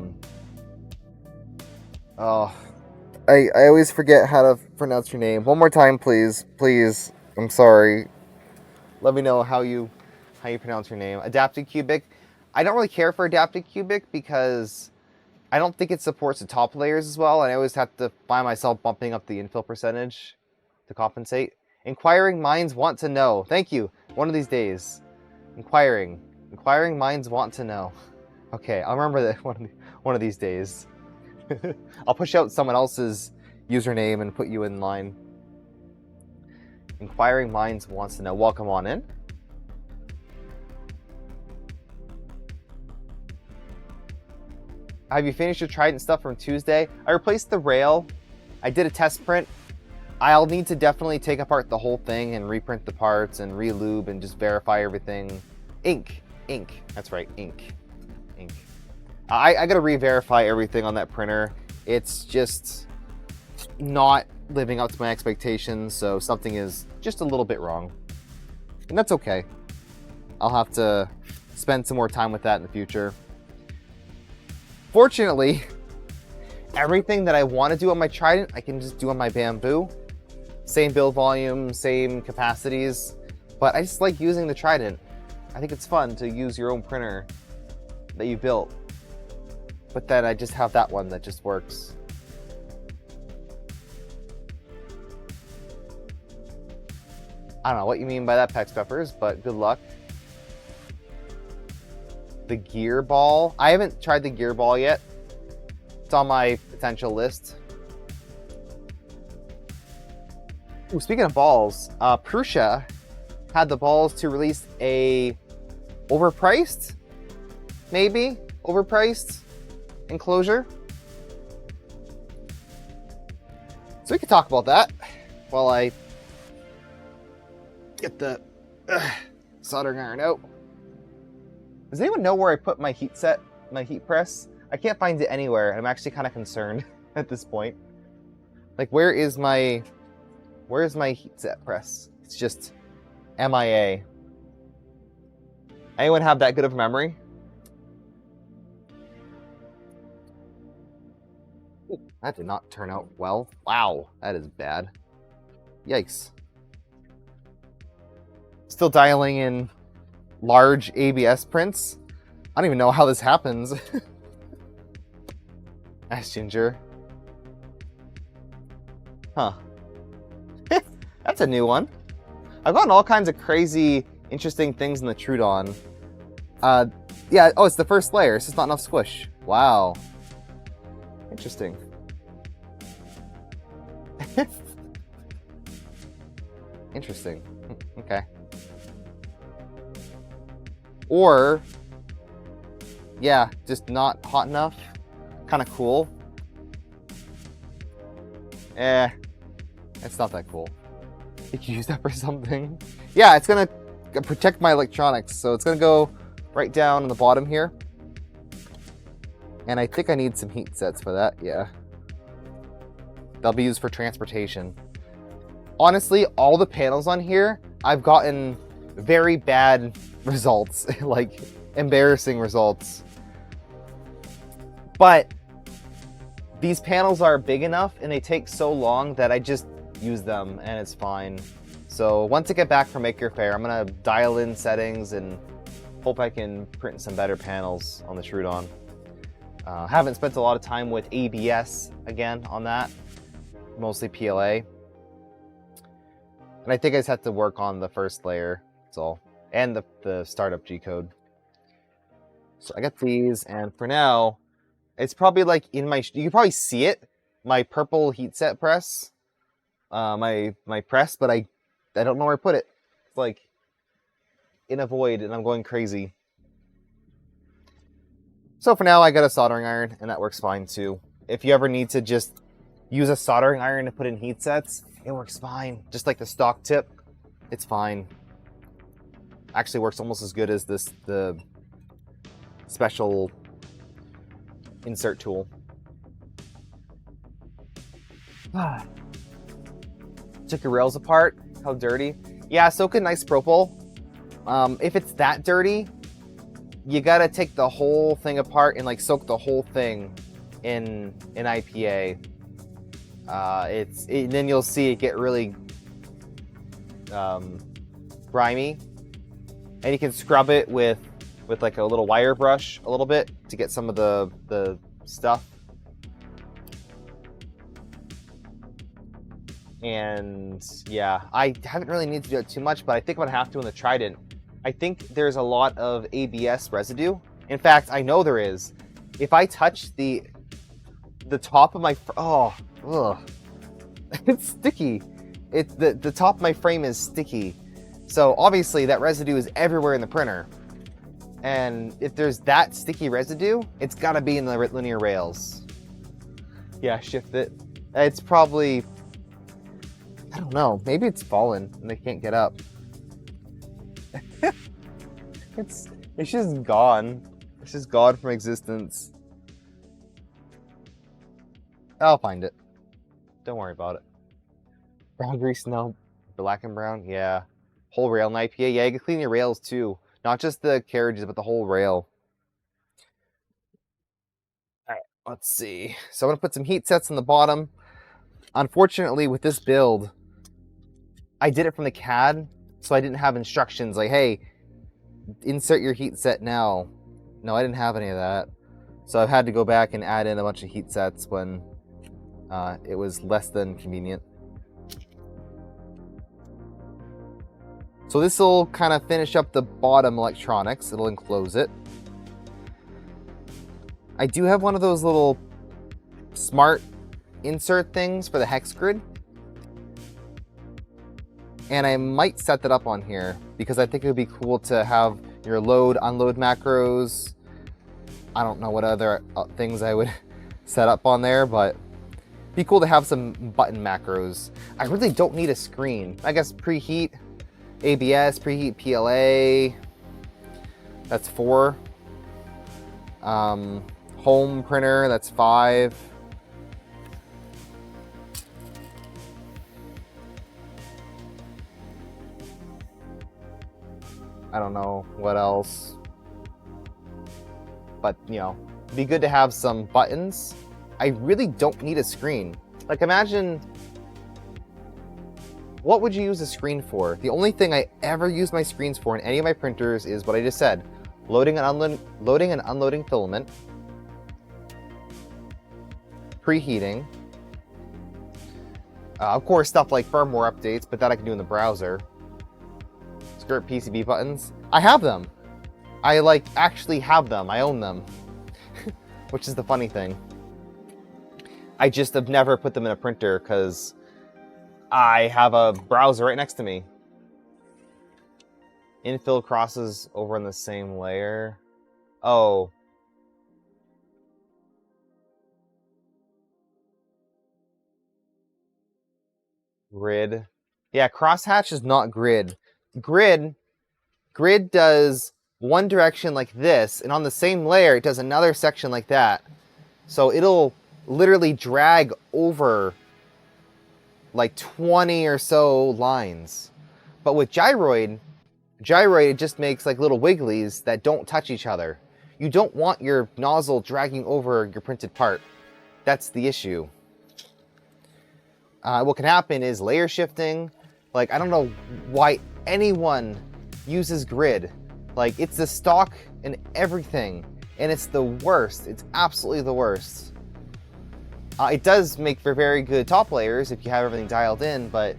always forget how to pronounce your name. One more time, please. Please. I'm sorry. Let me know how you pronounce your name. Adapted Cubic. I don't really care for Adapted Cubic because I don't think it supports the top layers as well, and I always have to find myself bumping up the infill percentage to compensate. Inquiring minds want to know. Thank you. One of these days. Inquiring minds want to know. Okay, I'll remember that one of these days. I'll push out someone else's username and put you in line. Inquiring minds wants to know. Welcome on in. Have you finished your Trident stuff from Tuesday? I replaced the rail. I did a test print. I'll need to definitely take apart the whole thing and reprint the parts and re-lube and just verify everything. Ink. That's right, ink. I gotta re-verify everything on that printer. It's just not living up to my expectations, so something is just a little bit wrong. And that's okay. I'll have to spend some more time with that in the future. Fortunately, everything that I want to do on my Trident, I can just do on my Bamboo. Same build volume, same capacities, but I just like using the Trident. I think it's fun to use your own printer that you built. But then I just have that one that just works. I don't know what you mean by that, Pex Peppers, but good luck. The gear ball. I haven't tried the gear ball yet. It's on my potential list. Ooh, speaking of balls, Prusa had the balls to release a overpriced enclosure. So we could talk about that while I get the soldering iron out. Does anyone know where I put my heat press? I can't find it anywhere. I'm actually kind of concerned at this point. Like, where is my heat set press? It's just MIA. Anyone have that good of a memory? Ooh, that did not turn out well. Wow, that is bad. Yikes. Still dialing in large ABS prints. I don't even know how this happens. Ask Ginger. Huh. That's a new one. I've gotten all kinds of crazy, interesting things in the Trudon. Yeah, oh, it's the first layer. It's just not enough squish. Wow. Interesting. Interesting. Okay. Or, yeah, just not hot enough. Kind of cool. It's not that cool. You can use that for something. Yeah, it's gonna protect my electronics, so it's gonna go right down in the bottom here. And I think I need some heat sets for that, yeah. They'll be used for transportation. Honestly, all the panels on here, I've gotten very bad results, like embarrassing results. But these panels are big enough and they take so long that I just use them and it's fine. So once I get back from Maker Faire, I'm gonna dial in settings and hope I can print some better panels on the Trudon. Haven't spent a lot of time with ABS again on that, mostly PLA. And I think I just have to work on the first layer, that's all. And the startup G-code. So I got these, and for now, it's probably like in my, you can probably see it, my purple heat set press, my press, but I don't know where I put it. It's like in a void and I'm going crazy. So for now I got a soldering iron and that works fine too. If you ever need to just use a soldering iron to put in heat sets, it works fine. Just like the stock tip, it's fine. Actually works almost as good as the special insert tool. Took your rails apart. How dirty? Yeah, soak a nice propyl. If it's that dirty, you gotta take the whole thing apart and like soak the whole thing in IPA. Then you'll see it get really grimy, and you can scrub it with like a little wire brush a little bit to get some of the stuff. And yeah, I haven't really needed to do it too much, but I think I'm gonna have to in the Trident. I think there's a lot of ABS residue. In fact, I know there is. If I touch the top of my, it's sticky. The top of my frame is sticky. So obviously that residue is everywhere in the printer. And if there's that sticky residue, it's gotta be in the linear rails. Yeah, shift it. It's probably, I don't know, maybe it's fallen and they can't get up. It's just gone. It's just gone from existence. I'll find it. Don't worry about it. Brown grease, no. Black and brown, yeah. Whole rail in IPA, yeah, you can clean your rails too. Not just the carriages, but the whole rail. Alright, let's see. So I'm gonna put some heat sets on the bottom. Unfortunately, with this build, I did it from the CAD, so I didn't have instructions like, hey, insert your heat set now. No, I didn't have any of that. So I've had to go back and add in a bunch of heat sets when it was less than convenient. So this will kind of finish up the bottom electronics. It'll enclose it. I do have one of those little smart insert things for the hex grid. And I might set that up on here because I think it would be cool to have your load, unload macros. I don't know what other things I would set up on there, but it'd be cool to have some button macros. I really don't need a screen. I guess preheat, ABS, preheat PLA, that's 4. Home printer, that's 5. I don't know what else. But, you know, it'd be good to have some buttons. I really don't need a screen. Like, imagine, what would you use a screen for? The only thing I ever use my screens for in any of my printers is what I just said. Loading and unloading filament. Preheating. Of course, stuff like firmware updates, but that I can do in the browser. Skirt PCB buttons. I have them. I actually have them. I own them. Which is the funny thing. I just have never put them in a printer because I have a browser right next to me. Infill crosses over on the same layer. Oh. Grid. Yeah, crosshatch is not grid. Grid does one direction like this, and on the same layer, it does another section like that. So it'll literally drag over like 20 or so lines. But with gyroid, it just makes like little wigglies that don't touch each other. You don't want your nozzle dragging over your printed part. That's the issue. What can happen is layer shifting. Like, I don't know why anyone uses grid. Like, it's the stock and everything, and it's the worst. It's absolutely the worst. It does make for very good top layers if you have everything dialed in, but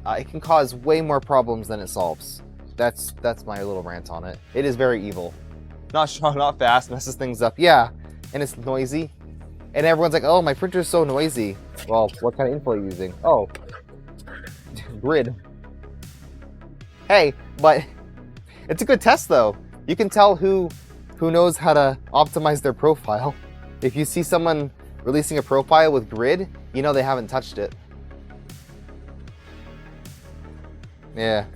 it can cause way more problems than it solves. That's my little rant on it. It is very evil. Not strong, not fast, messes things up. Yeah, and it's noisy. And everyone's like, oh, my printer's so noisy. Well, what kind of info are you using? Oh, grid. Hey, but it's a good test though. You can tell who knows how to optimize their profile. If you see someone releasing a profile with grid, you know they haven't touched it. Yeah.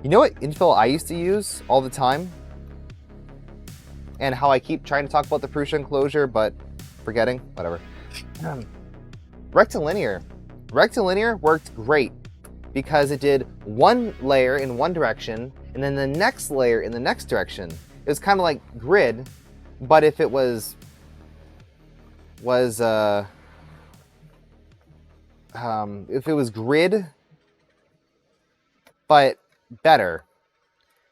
You know what infill I used to use all the time? And how I keep trying to talk about the Prusa enclosure, but forgetting, whatever. Rectilinear. Rectilinear worked great because it did one layer in one direction and then the next layer in the next direction. It was kind of like grid, but if it was grid, but better.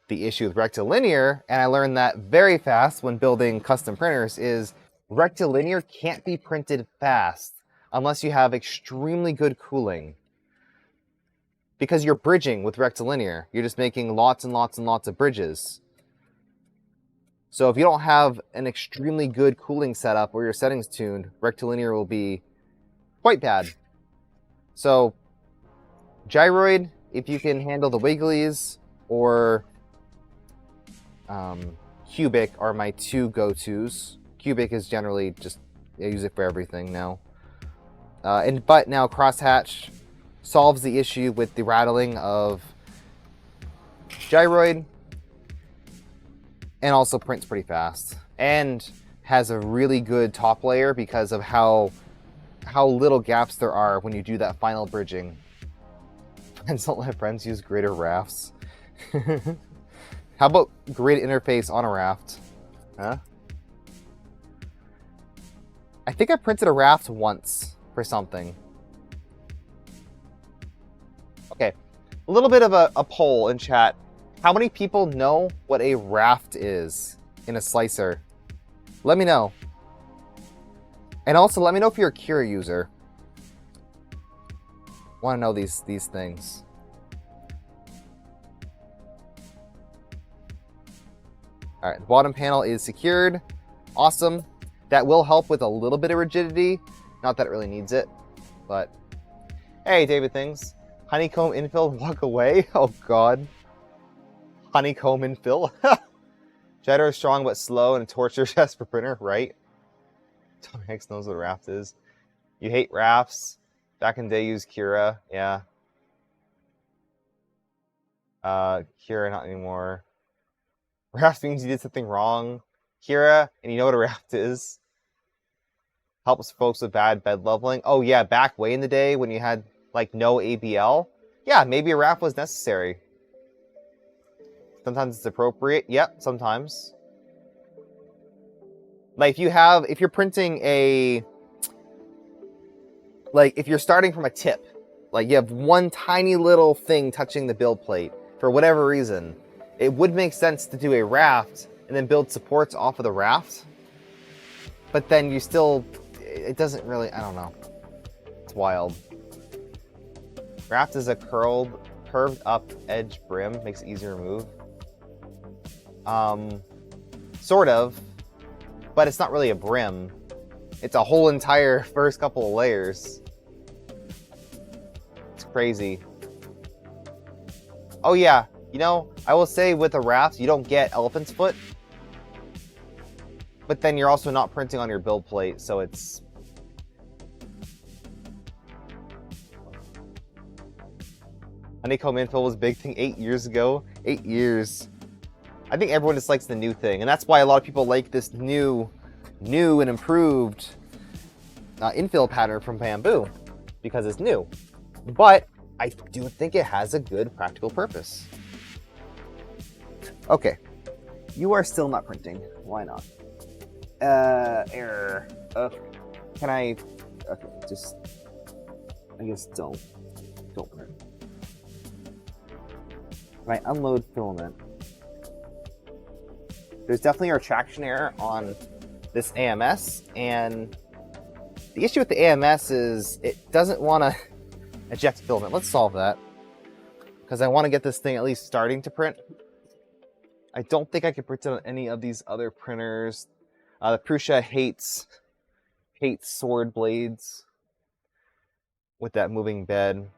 The issue with rectilinear, and I learned that very fast when building custom printers, is rectilinear can't be printed fast unless you have extremely good cooling. Because you're bridging with rectilinear. You're just making lots and lots and lots of bridges. So if you don't have an extremely good cooling setup or your settings tuned, rectilinear will be quite bad. So gyroid, if you can handle the wigglies, or cubic are my two go-tos. Cubic is generally just, I use it for everything now. But now crosshatch solves the issue with the rattling of gyroid, and also prints pretty fast, and has a really good top layer because of how little gaps there are when you do that final bridging. And don't let friends use grid or rafts. How about grid interface on a raft? Huh? I think I printed a raft once for something. Okay, a little bit of a poll in chat. How many people know what a raft is in a slicer? Let me know. And also, let me know if you're a Cura user. Want to know these things. All right, the bottom panel is secured. Awesome. That will help with a little bit of rigidity. Not that it really needs it, but hey, David Things. Honeycomb infill, walk away. Oh God. Honeycomb infill. Shadow is strong but slow and a torture chest for printer, right? Tom Hanks knows what a raft is. You hate rafts. Back in the day, use Cura. Yeah. Cura, not anymore. Raft means you did something wrong. Cura, and you know what a raft is? Helps folks with bad bed leveling. Oh yeah, back way in the day when you had like no ABL. Yeah, maybe a raft was necessary. Sometimes it's appropriate. Yep, sometimes. Like if you're printing a, like if you're starting from a tip, like you have one tiny little thing touching the build plate for whatever reason, it would make sense to do a raft and then build supports off of the raft. But then you still, it doesn't really, I don't know. It's wild. Raft is a curved up edge brim, makes it easier to remove. Sort of, but it's not really a brim. It's a whole entire first couple of layers. It's crazy. Oh yeah, you know, I will say with a raft, you don't get elephant's foot. But then you're also not printing on your build plate, so it's... Honeycomb infill was a big thing 8 years ago. 8 years. I think everyone just likes the new thing, and that's why a lot of people like this new and improved infill pattern from Bamboo, because it's new. But I do think it has a good practical purpose. Okay, you are still not printing. Why not? Error. Can I? Okay, just. I guess don't print. Can I unload filament? There's definitely a retraction error on this AMS, and the issue with the AMS is it doesn't want to eject filament. Let's solve that, because I want to get this thing at least starting to print. I don't think I can print it on any of these other printers. The Prusa hates sword blades with that moving bed.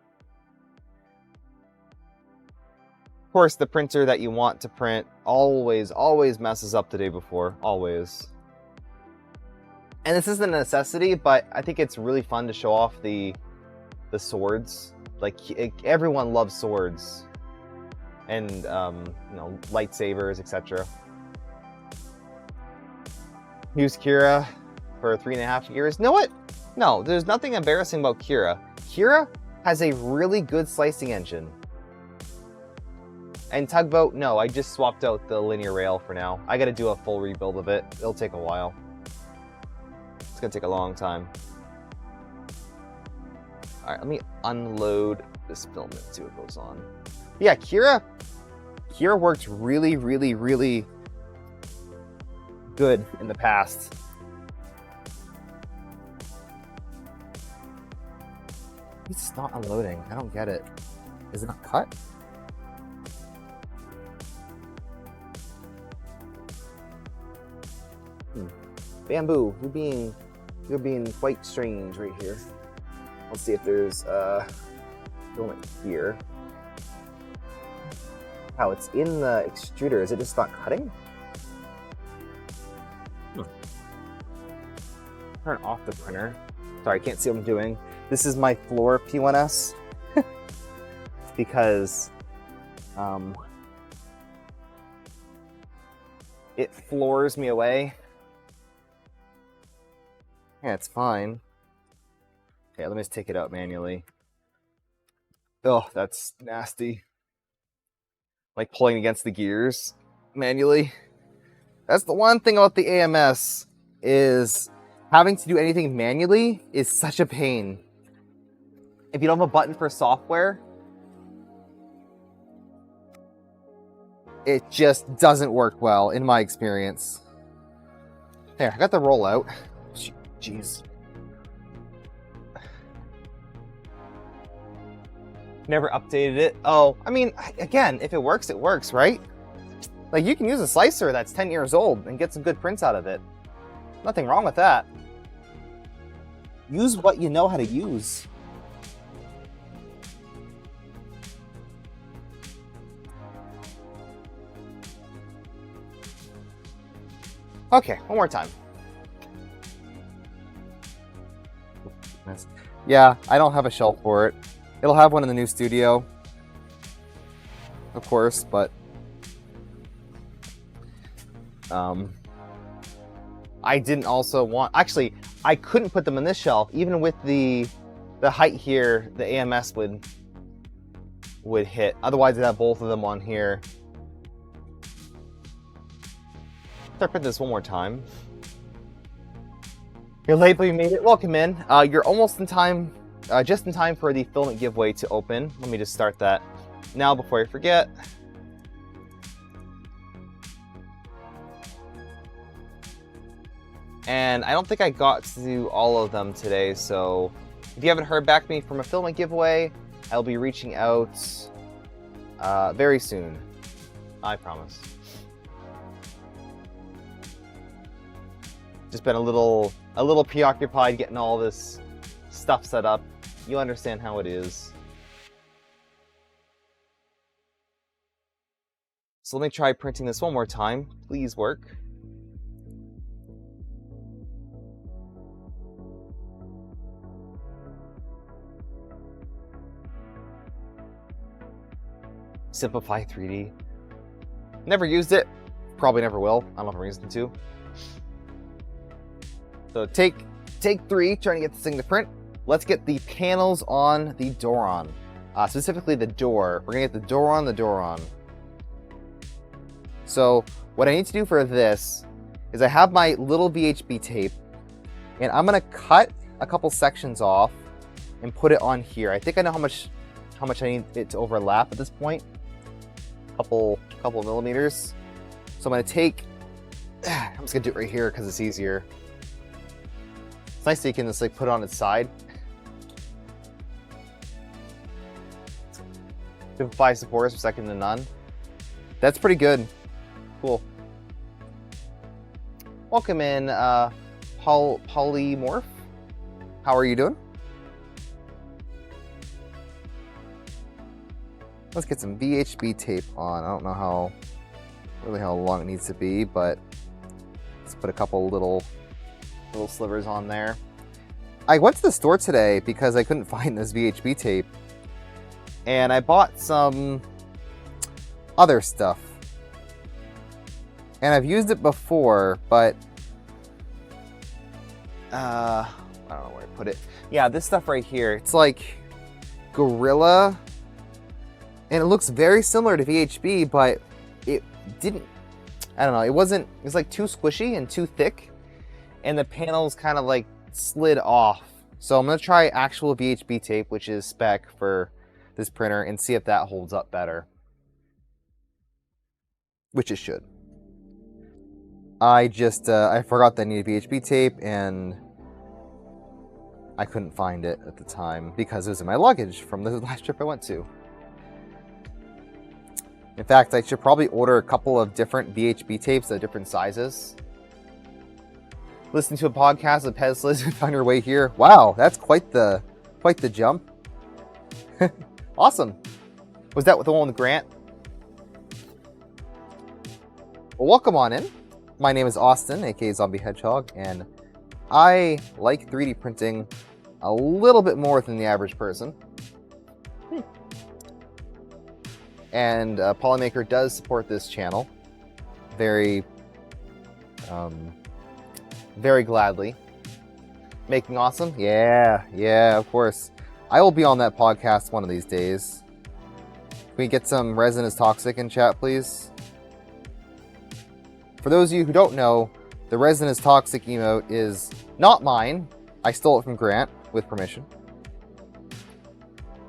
Of course, the printer that you want to print always messes up the day before. Always. And this isn't a necessity, but I think it's really fun to show off the swords. Like, everyone loves swords. And, you know, lightsabers, etc. Use Cura for 3.5 years. You know what? No, there's nothing embarrassing about Cura. Cura has a really good slicing engine. And Tugboat, no, I just swapped out the linear rail for now. I gotta do a full rebuild of it. It'll take a while. It's gonna take a long time. Alright, let me unload this filament, see what goes on. Yeah, Cura worked really good in the past. It's not unloading. I don't get it. Is it not cut? Bamboo, you're being quite strange right here. Let's see if there's filament here. Wow, it's in the extruder. Is it just not cutting? Turn off the printer. Sorry, I can't see what I'm doing. This is my floor P1S because it floors me away. Yeah, it's fine. Okay, let me just take it out manually. Oh, that's nasty. Like pulling against the gears manually. That's the one thing about the AMS, is having to do anything manually is such a pain. If you don't have a button for software, it just doesn't work well in my experience. There, I got the rollout. Jeez. Never updated it. Oh, I mean, again, if it works, right? Like, you can use a slicer that's 10 years old and get some good prints out of it. Nothing wrong with that. Use what you know how to use. Okay, one more time. Yeah, I don't have a shelf for it. It'll have one in the new studio, of course, but I didn't also want... Actually, I couldn't put them on this shelf. Even with the height here, the AMS would hit. Otherwise, I'd have both of them on here. Start printing this one more time. You're late, but you made it. Welcome in. You're almost in time, just in time for the filament giveaway to open. Let me just start that now before I forget. And I don't think I got to do all of them today, so if you haven't heard back from me from a filament giveaway, I'll be reaching out very soon. I promise. Just been a little preoccupied getting all this stuff set up. You understand how it is. So let me try printing this one more time. Please work. Simplify 3D. Never used it. Probably never will. I don't know if I'm using it to. So take 3, trying to get this thing to print. Let's get the panels on the door on. Specifically the door. We're gonna get the door on. So what I need to do for this is I have my little VHB tape, and I'm gonna cut a couple sections off and put it on here. I think I know how much I need it to overlap at this point. Couple millimeters. So I'm gonna take. I'm just gonna do it right here because it's easier. It's nice that you can just like put it on its side. Simplify supporters from second to none. That's pretty good. Cool. Welcome in, Polymorph. How are you doing? Let's get some VHB tape on. I don't know how long it needs to be, but let's put a couple little slivers on there. I went to the store today because I couldn't find this VHB tape, and I bought some other stuff. And I've used it before, but I don't know where I put it. Yeah, this stuff right here. It's like Gorilla, and it looks very similar to VHB, but it didn't. I don't know. It was like too squishy and too thick. And the panels kind of like slid off. So I'm going to try actual VHB tape, which is spec for this printer, and see if that holds up better. Which it should. I just, I forgot that I needed VHB tape, and I couldn't find it at the time because it was in my luggage from the last trip I went to. In fact, I should probably order a couple of different VHB tapes of different sizes. Listen to a podcast of Pezlis on your way here. Wow, that's quite the jump. Awesome. Was that the one with Grant? Well, welcome on in. My name is Austin, aka Zombie Hedgehog, and I like 3D printing a little bit more than the average person. And Polymaker does support this channel very gladly. Making awesome? Yeah, of course. I will be on that podcast one of these days. Can we get some resin is toxic in chat, please? For those of you who don't know, the resin is toxic emote is not mine. I stole it from Grant with permission.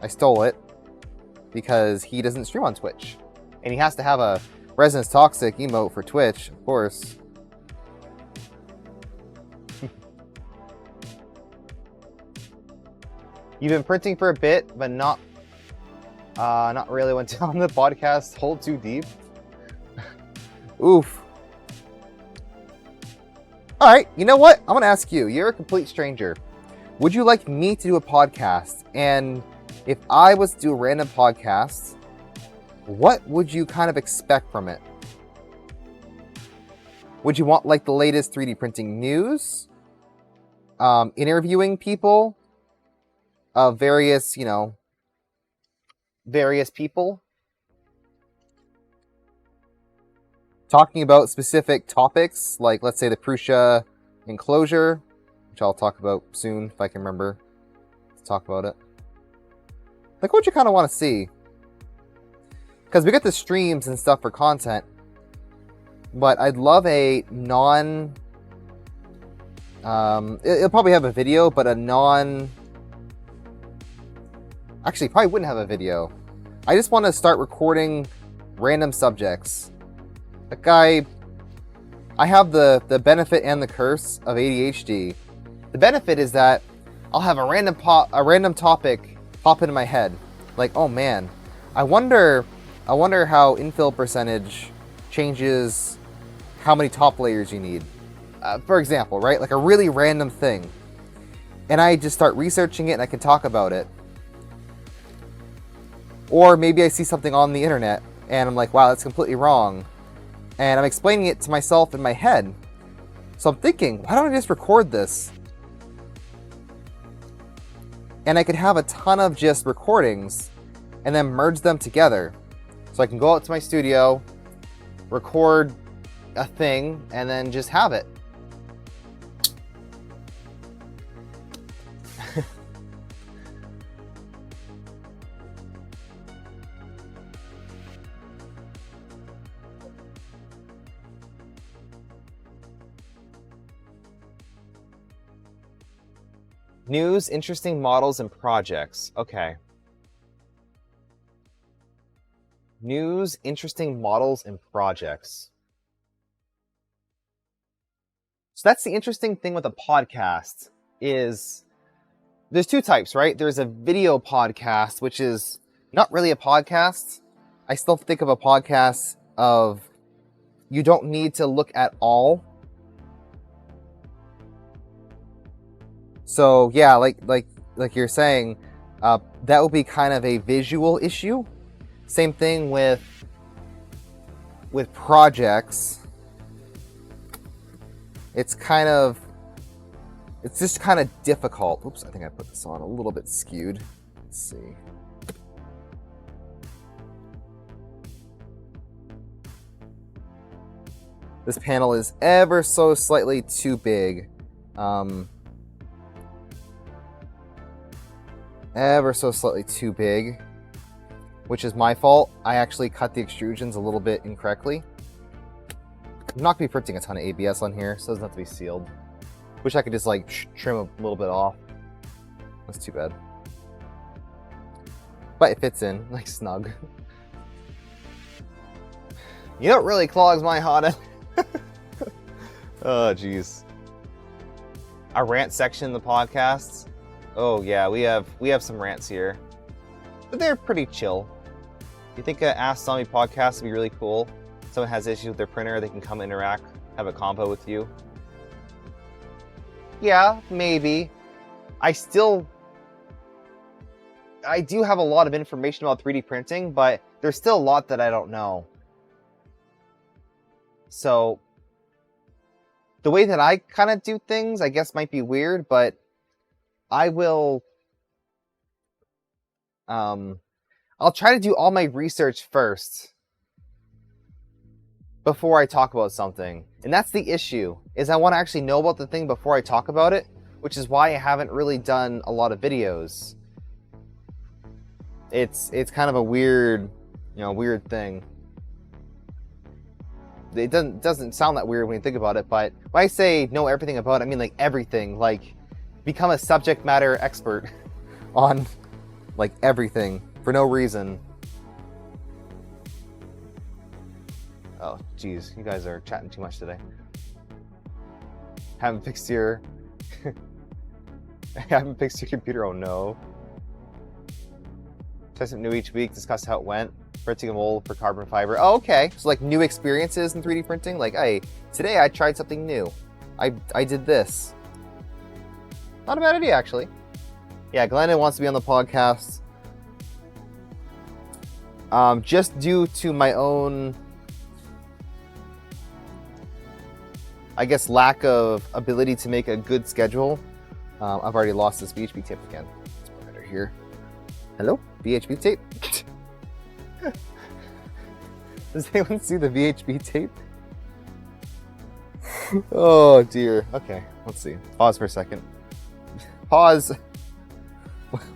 I stole it because he doesn't stream on Twitch, and he has to have a Resin's Toxic emote for Twitch, of course. You've been printing for a bit, but not really went down the podcast hole too deep. Oof. All right, you know what? I'm gonna ask you. You're a complete stranger. Would you like me to do a podcast? And if I was to do a random podcast, what would you kind of expect from it? Would you want like the latest 3D printing news? Interviewing people of various, various people? Talking about specific topics, like let's say the Prusa enclosure, which I'll talk about soon if I can remember to talk about it. Like what you kind of want to see. Because we get the streams and stuff for content, but I'd love a non... it'll probably have a video, but a non... Actually, probably wouldn't have a video. I just want to start recording random subjects. I have the benefit and the curse of ADHD. The benefit is that I'll have a random topic pop into my head. Like, oh man, I wonder how infill percentage changes how many top layers you need. For example, right? Like a really random thing. And I just start researching it and I can talk about it. Or maybe I see something on the internet and I'm like, wow, that's completely wrong. And I'm explaining it to myself in my head. So I'm thinking, why don't I just record this? And I could have a ton of just recordings and then merge them together. So I can go out to my studio, record a thing, and then just have it. News, interesting models, and projects. Okay. News, interesting models, and projects. So that's the interesting thing with a podcast is there's two types, right? There's a video podcast, which is not really a podcast. I still think of a podcast of you don't need to look at all. So yeah, like you're saying, that would be kind of a visual issue. Same thing with projects. It's just kind of difficult. Oops, I think I put this on a little bit skewed. Let's see. This panel is ever so slightly too big. Ever so slightly too big, which is my fault. I actually cut the extrusions a little bit incorrectly. I'm not going to be printing a ton of ABS on here, so it doesn't have to be sealed. Wish I could just like trim a little bit off. That's too bad. But it fits in, like snug. You know what really clogs my hot? Oh, jeez. A rant section in the podcasts. Oh yeah, we have some rants here, but they're pretty chill. You think an Ask Zombie podcast would be really cool? Someone has issues with their printer, they can come interact, have a convo with you. Yeah, maybe. I do have a lot of information about 3D printing, but there's still a lot that I don't know. So the way that I kind of do things, I guess might be weird, but I will, I'll try to do all my research first before I talk about something. And that's the issue, is I want to actually know about the thing before I talk about it, which is why I haven't really done a lot of videos. It's kind of a weird, weird thing. It doesn't sound that weird when you think about it, but when I say know everything about it, I mean like everything, like become a subject matter expert on like everything for no reason. geez, you guys are chatting too much today. Haven't fixed your... haven't fixed your computer, oh no. Try something new each week, discuss how it went. Printing a mold for carbon fiber. Oh, okay. So like new experiences in 3D printing? Like, hey, today I tried something new. I did this. Not a bad idea, actually. Yeah, Glennon wants to be on the podcast. Just due to my own, I guess, lack of ability to make a good schedule, I've already lost this VHB tape again. Let's put it here. Hello, VHB tape? Does anyone see the VHB tape? Oh dear. Okay, let's see. Pause for a second. Pause.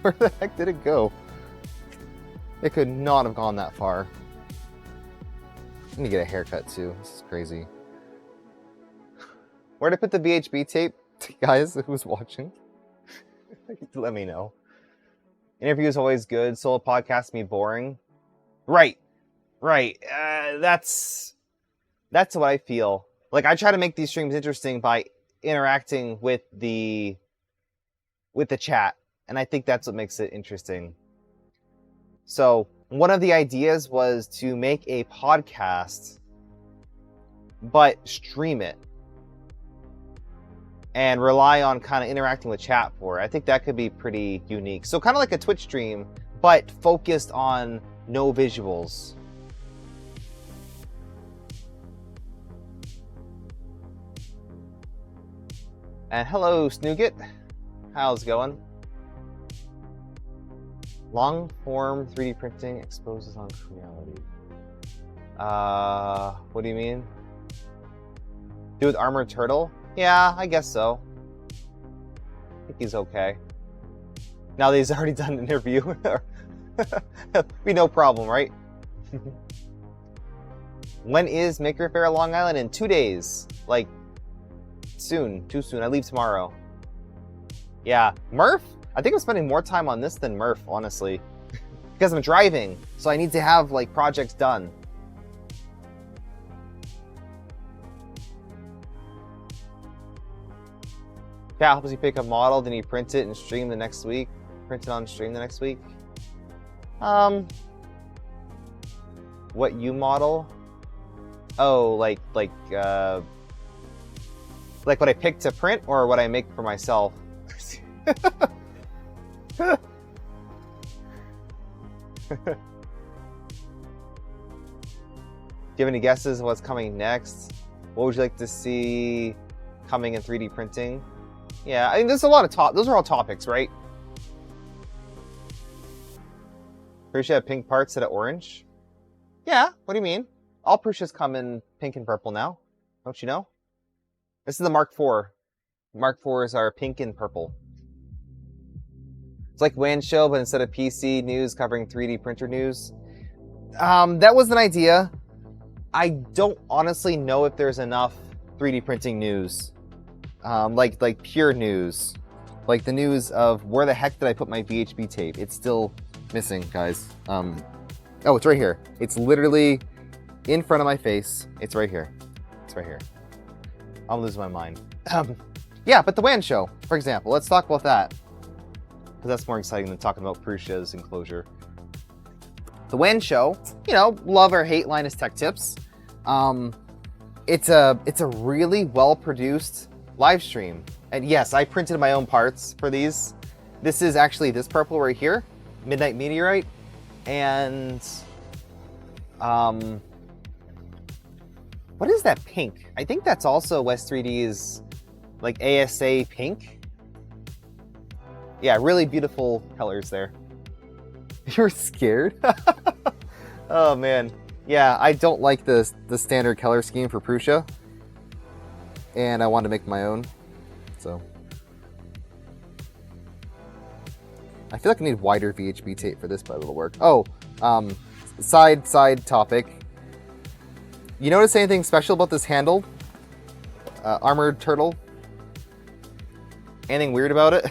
Where the heck did it go? It could not have gone that far. I need to get a haircut too. This is crazy. Where to put the VHB tape? Guys, who's watching? Let me know. Interview is always good. Solo podcast me boring. Right. That's what I feel. Like, I try to make these streams interesting by interacting with the chat, and I think that's what makes it interesting. So one of the ideas was to make a podcast, but stream it and rely on kind of interacting with chat for it. I think that could be pretty unique. So kind of like a Twitch stream, but focused on no visuals. And hello, Snooget. How's it going? Long form 3D printing exposes on reality. What do you mean? Do with Armored Turtle? Yeah, I guess so. I think he's okay. Now that he's already done an interview, be no problem, right? When is Maker Faire Long Island? In 2 days. Like, soon. Too soon. I leave tomorrow. Yeah. Murph? I think I'm spending more time on this than Murph, honestly. Because I'm driving, so I need to have, like, projects done. Yeah, helps you pick a model, then you print it and stream the next week. Print it on stream the next week. What you model? Oh, like what I pick to print or what I make for myself? Do you have any guesses what's coming next? What would you like to see coming in 3D printing? Yeah, I mean, there's a lot of those are all topics, right? Prusa have pink parts instead of orange? Yeah, what do you mean? All Prusas come in pink and purple now. Don't you know? This is the Mark IV. Mark IVs are pink and purple. It's like WAN show, but instead of PC news covering 3D printer news. That was an idea. I don't honestly know if there's enough 3D printing news. Like pure news. Like the news of where the heck did I put my VHB tape? It's still missing, guys. Oh, it's right here. It's literally in front of my face. It's right here. It's right here. I'm losing my mind. Yeah, but the WAN show, for example. Let's talk about that. Because that's more exciting than talking about Prusa's enclosure. The WAN show, you know, love or hate Linus Tech Tips. It's a really well-produced live stream. And yes, I printed my own parts for these. This is actually this purple right here, Midnight Meteorite. And what is that pink? I think that's also West 3D's like ASA pink. Yeah, really beautiful colors there. You're scared? Oh man. Yeah, I don't like the standard color scheme for Prusa. And I wanted to make my own. So I feel like I need wider VHB tape for this, but it'll work. Oh, side topic. You notice anything special about this handle? Armored Turtle? Anything weird about it?